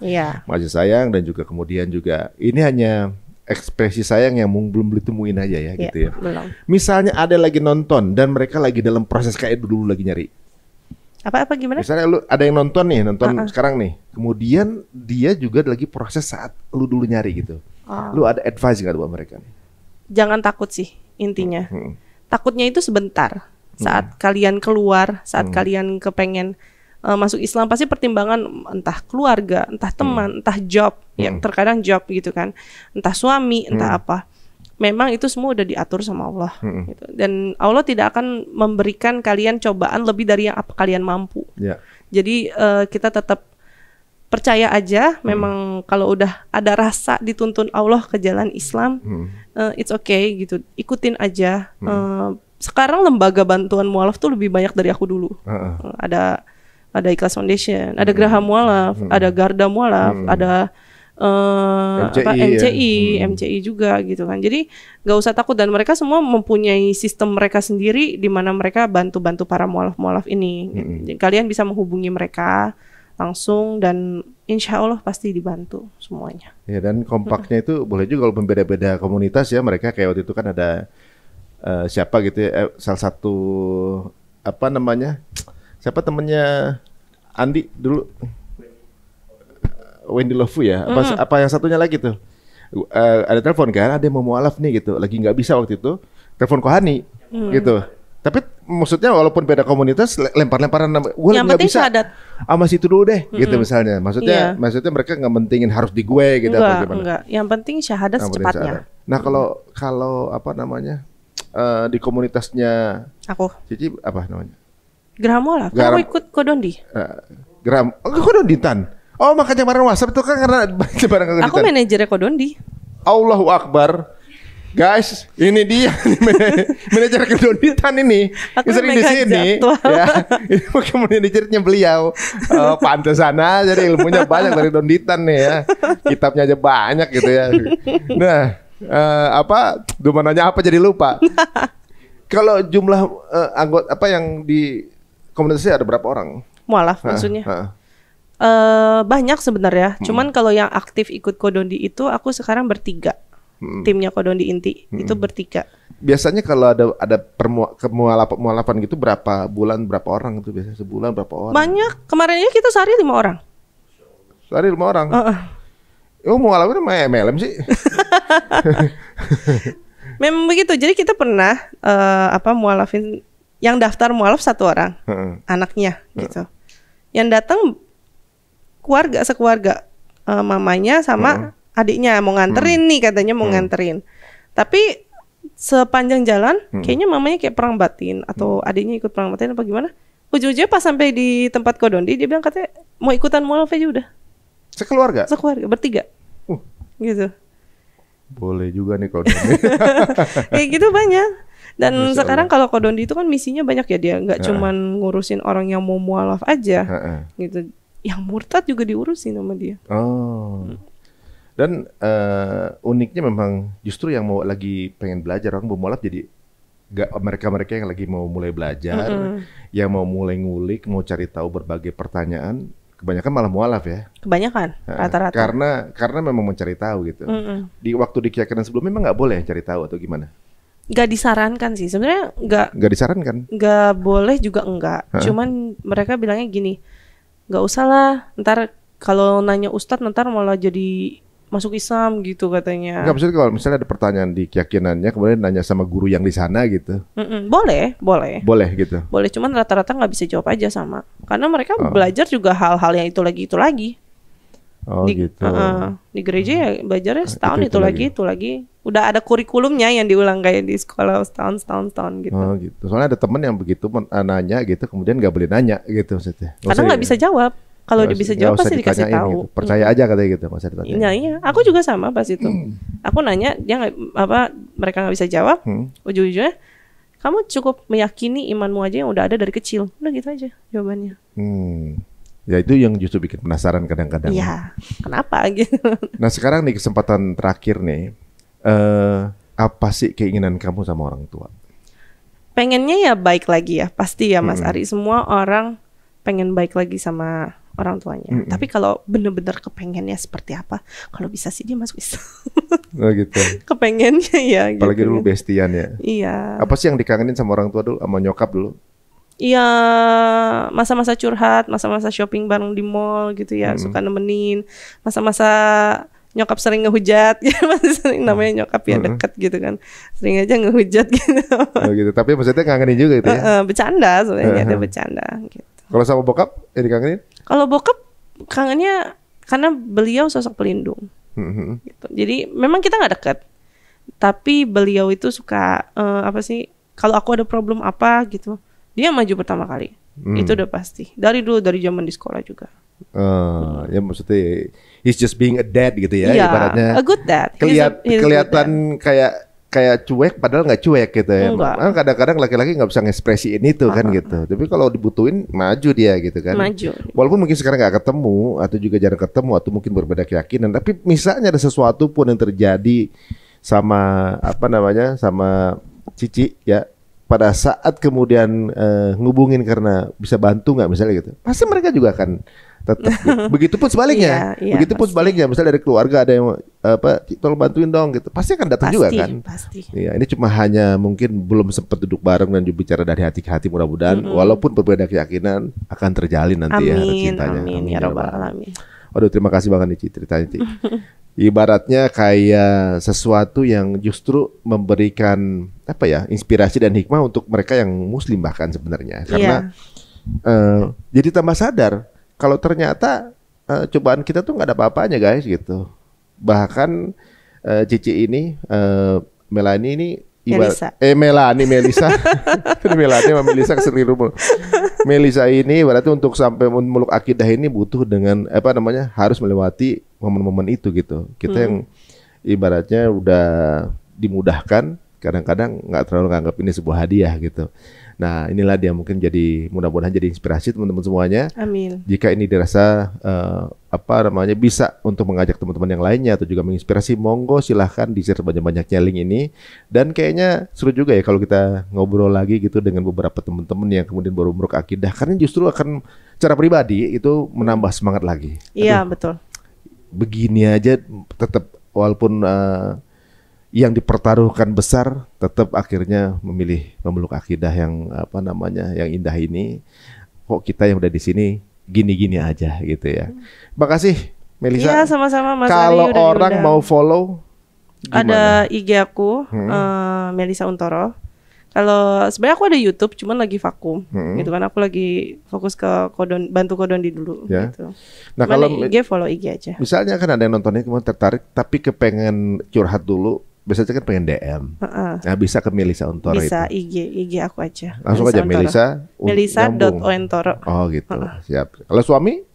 masih sayang, dan juga kemudian juga ini hanya ekspresi sayang yang belum ditemuin aja ya gitu ya. Belum. Misalnya ada lagi nonton dan mereka lagi dalam proses kayak dulu lagi nyari. Apa gimana? Misalnya lu ada yang nonton sekarang nih, kemudian dia juga lagi proses saat lu dulu nyari gitu. Lu ada advice nggak buat mereka nih? Jangan takut sih intinya. Takutnya itu sebentar. Saat kalian keluar, saat kalian kepengen masuk Islam, pasti pertimbangan entah keluarga, entah teman, entah job, ya terkadang job gitu kan, entah suami, entah apa. Memang itu semua udah diatur sama Allah gitu. Dan Allah tidak akan memberikan kalian cobaan lebih dari yang apa kalian mampu. Jadi kita tetap percaya aja. Memang kalau udah ada rasa dituntun Allah ke jalan Islam, it's okay gitu, ikutin aja. Sekarang lembaga bantuan mualaf tuh lebih banyak dari aku dulu. Ada Ikhlas Foundation, ada Geraha Mualaf, ada Garda Mualaf, ada MCI juga gitu kan. Jadi nggak usah takut, dan mereka semua mempunyai sistem mereka sendiri di mana mereka bantu para mualaf-mualaf ini. Jadi, kalian bisa menghubungi mereka langsung dan insya Allah pasti dibantu semuanya. Ya, dan kompaknya itu boleh juga kalau berbeda-beda komunitas ya. Mereka kayak waktu itu kan ada siapa gitu ya, salah satu apa namanya, siapa temennya Andi dulu, Wendy Lofu ya, apa yang satunya lagi tuh, ada telepon kan, ada yang mau mualaf nih gitu, lagi nggak bisa waktu itu, telepon Kohani gitu. Tapi maksudnya walaupun beda komunitas, lempar-lemparan, gue nggak bisa, sama situ dulu deh, gitu misalnya. Maksudnya mereka nggak mentingin harus di gue gitu. Enggak. Yang penting syahadat secepatnya. Nah kalau apa namanya di komunitasnya aku, Cici apa namanya? Geraha Mualaf. Kamu ikut Kodondi? Kodonditan. Oh, makanya kemarin WhatsApp itu kan karena barang Kodonditan. Aku manajernya Kodondi. Allahu Akbar. Guys, ini dia manajer Kodonditan ini. Aku sering di sini ya. Ini manajernya beliau. Pantesan aja, jadi ilmunya banyak dari Donditan nih ya. Kitabnya aja banyak gitu ya. Nah, nanya apa jadi lupa. Kalau jumlah anggota apa yang di komunitasnya ada berapa orang? Mualaf maksudnya? Banyak sebenarnya. Cuman kalau yang aktif ikut Kodondi itu aku sekarang bertiga. Timnya Kodondi inti itu bertiga. Biasanya kalau ada mualafan gitu berapa bulan berapa orang itu biasanya, sebulan berapa orang? Banyak. Kemarinnya kita sehari 5 orang. Sehari 5 orang. Mualafin sama MLM sih. Memang begitu. Jadi kita pernah mualafin yang daftar mualaf 1 orang, anaknya gitu. Yang datang sekeluarga, mamanya sama adiknya mau nganterin nih, katanya mau nganterin. Tapi sepanjang jalan kayaknya mamanya kayak perang batin atau adiknya ikut perang batin apa gimana. Ujung-ujungnya pas sampai di tempat Kodondi dia bilang katanya mau ikutan mualaf aja udah. Sekeluarga bertiga. Gitu. Boleh juga nih Kodondi. Kayak gitu banyak. Dan sekarang kalau Kodondi itu kan misinya banyak ya, dia nggak cuman ngurusin orang yang mau mualaf aja, gitu. Yang murtad juga diurusin sama dia. Dan uniknya memang justru yang mau lagi pengen belajar orang mau mualaf, jadi mereka yang lagi mau mulai belajar, yang mau mulai ngulik, mau cari tahu berbagai pertanyaan, kebanyakan malah mualaf ya. Kebanyakan rata-rata. Karena memang mencari tahu gitu. Di waktu di keyakinan sebelumnya memang nggak boleh cari tahu atau gimana? Gak disarankan sih sebenarnya, nggak disarankan, nggak boleh juga enggak. Cuman mereka bilangnya gini, nggak usah lah, ntar kalau nanya ustadz ntar malah jadi masuk Islam gitu katanya. Enggak, maksudnya kalau misalnya ada pertanyaan di keyakinannya, kemudian nanya sama guru yang di sana gitu. Boleh. Boleh gitu. Boleh, cuman rata-rata nggak bisa jawab aja sama. Karena mereka belajar juga hal-hal yang itu lagi. Oh gitu. Di gereja ya belajarnya setahun itu itu lagi. Udah ada kurikulumnya yang diulang kayak di sekolah setahun gitu. Oh gitu. Soalnya ada temen yang begitu nanya gitu, kemudian nggak boleh nanya gitu maksudnya. Karena nggak bisa jawab. Kalau dia bisa jawab pasti dikasih tahu. Gitu. Percaya aja katanya gitu, nggak usah ditanya. Iya. Aku juga sama pas itu. Aku nanya, dia mereka nggak bisa jawab. Ujung-ujungnya, kamu cukup meyakini imanmu aja yang udah ada dari kecil. Udah gitu aja jawabannya. Ya itu yang justru bikin penasaran kadang-kadang. Iya, kenapa gitu. Nah sekarang nih kesempatan terakhir nih, apa sih keinginan kamu sama orang tua? Pengennya ya baik lagi ya, pasti ya Mas Ari. Semua orang pengen baik lagi sama orang tuanya. Tapi kalau bener-bener kepengennya seperti apa, kalau bisa sih dia masuk Islam. Oh gitu. Kepengennya ya. Apalagi gitu. dulu bestian ya. Iya. Apa sih yang dikangenin sama orang tua dulu, sama nyokap dulu? Iya, masa-masa curhat, masa-masa shopping bareng di mall gitu ya, suka nemenin. Masa-masa nyokap sering ngehujat, masih sering namanya nyokap ya deket gitu kan, sering aja ngehujat gitu. Oh gitu, tapi maksudnya kangenin juga gitu ya? Bercanda sebenarnya, ada bercanda gitu. Kalau sama bokap, yang dikangenin? Kalau bokap kangennya karena beliau sosok pelindung. Gitu. Jadi memang kita nggak dekat, tapi beliau itu suka kalau aku ada problem apa gitu, dia maju pertama kali. Itu udah pasti. Dari dulu, dari zaman di sekolah juga. Ya maksudnya he's just being a dad gitu ya, ibaratnya. A good dad. Kelihatan kayak cuek padahal nggak cuek gitu ya. Kadang-kadang laki-laki nggak bisa ngekspresiin itu kan gitu. Tapi kalau dibutuhin maju dia gitu kan. Maju. Walaupun mungkin sekarang nggak ketemu atau juga jarang ketemu atau mungkin berbeda keyakinan, tapi misalnya ada sesuatu pun yang terjadi sama sama Cici ya, pada saat kemudian ngubungin karena bisa bantu nggak misalnya gitu, pasti mereka juga akan tetap gitu. Begitupun sebaliknya. Begitupun sebaliknya, misalnya dari keluarga ada yang tolong bantuin dong gitu, pasti akan datang juga kan. Pasti. Iya, ini cuma hanya mungkin belum sempat duduk bareng dan bicara dari hati ke hati, mudah-mudahan walaupun berbeda keyakinan akan terjalin nanti ya cintanya. Amin ya rabbal alamin. Waduh, terima kasih banget nih Ci, ceritanya Ci. Ibaratnya kayak sesuatu yang justru memberikan inspirasi dan hikmah untuk mereka yang muslim bahkan sebenarnya, karena jadi tambah sadar kalau ternyata cobaan kita tuh nggak ada apa-apanya guys gitu. Bahkan Cici ini Melani ini Melisa Melani sama Melisa keseliru. Melisa ini berarti untuk sampai meluk akidah ini butuh dengan harus melewati momen-momen itu gitu. Kita yang ibaratnya udah dimudahkan, kadang-kadang nggak terlalu nganggap ini sebuah hadiah gitu. Nah inilah dia, mungkin jadi mudah-mudahan jadi inspirasi teman-teman semuanya. Amin. Jika ini dirasa bisa untuk mengajak teman-teman yang lainnya atau juga menginspirasi, monggo silahkan di-share banyak-banyaknya link ini. Dan kayaknya seru juga ya kalau kita ngobrol lagi gitu dengan beberapa teman-teman yang kemudian baru meluk akidah, karena justru akan secara pribadi itu menambah semangat lagi. Iya betul. Begini aja tetap walaupun yang dipertaruhkan besar, tetap akhirnya memilih memeluk akidah yang yang indah ini. Kok kita yang udah di sini gini-gini aja gitu ya. Makasih Melisa. Iya sama-sama Mas Ari. Kalau orang mau follow gimana? Ada IG aku Melisa Untoro. Kalau sebenarnya aku ada YouTube, cuman lagi vakum gitu kan. Aku lagi fokus ke bantu Kodondi dulu gitu. Nah, kalau IG follow IG aja. Misalnya kan ada yang nontonnya kemudian tertarik tapi kepengen curhat dulu, biasanya kan pengen DM. Nah, bisa ke Melisa Untoro bisa itu. IG aku aja. Langsung aja Melisa.Ontoro. Oh gitu. Siap. Kalau suami?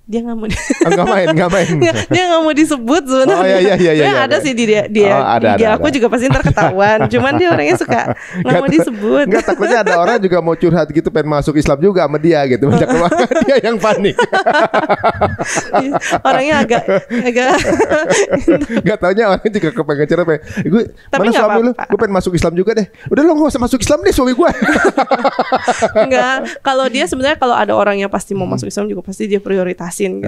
Dia nggak mau nggak main. Dia nggak mau disebut sebenarnya. Oh iya. Ada sih dia ada. aku juga pasti ntar ketahuan. Cuman dia orangnya suka nggak mau disebut. Nggak, takutnya ada orang juga mau curhat gitu, pengen masuk Islam juga sama dia gitu. Banyak dia yang panik. Orangnya agak nggak taunya orang juga kepengen curhat. Gue mana suami lu? Gue pengen masuk Islam juga deh. Udah lo nggak usah masuk Islam deh suami gue. Enggak. Kalau dia sebenarnya kalau ada orang yang pasti mau masuk Islam juga pasti dia prioritas. Gitu.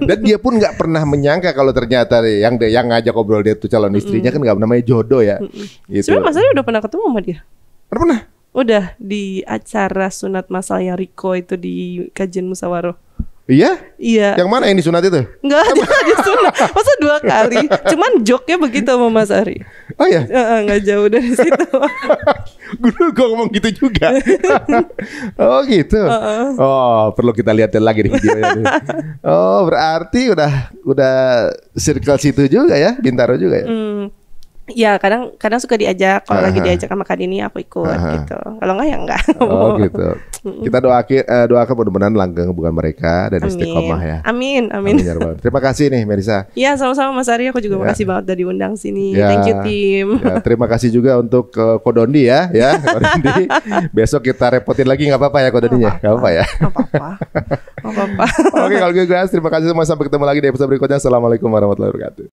Dan dia pun nggak pernah menyangka kalau ternyata yang ngajak ngobrol dia tuh calon istrinya kan nggak namanya jodoh ya. Gitu. Sebenarnya Mas Ari udah pernah ketemu sama dia? Pernah. Udah di acara sunat masal yang Riko itu di kajian musyawarah. Iya? Iya. Yang mana yang disunat itu? Enggak ada disunat. Masa 2 kali? Cuman joknya begitu sama Mas Ari. Oh ya? Nggak jauh dari situ. Gue ngomong gitu juga. Oh gitu. Oh, perlu kita lihat lagi nih videonya. Oh, berarti udah circle situ juga ya, Bintaro juga ya. Ya kadang suka diajak. Kalau lagi diajak sama Kak Dini aku ikut gitu. Kalau enggak ya enggak. Oh gitu. Kita doakan mudah-mudahan langgeng hubungan mereka dan istiqomah ya. Amin. Ya Rabbal. Terima kasih nih Melisa. Iya sama-sama Mas Ari. Aku juga makasih banget udah diundang sini. Thank you tim. Ya, terima kasih juga untuk Kodondi ya. Kodondi. Besok kita repotin lagi nggak apa-apa ya Kodondinya. Nggak apa-apa ya. Nggak apa-apa. Oke kalau gitu guys, terima kasih semua, sampai ketemu lagi di episode berikutnya. Assalamualaikum warahmatullahi wabarakatuh.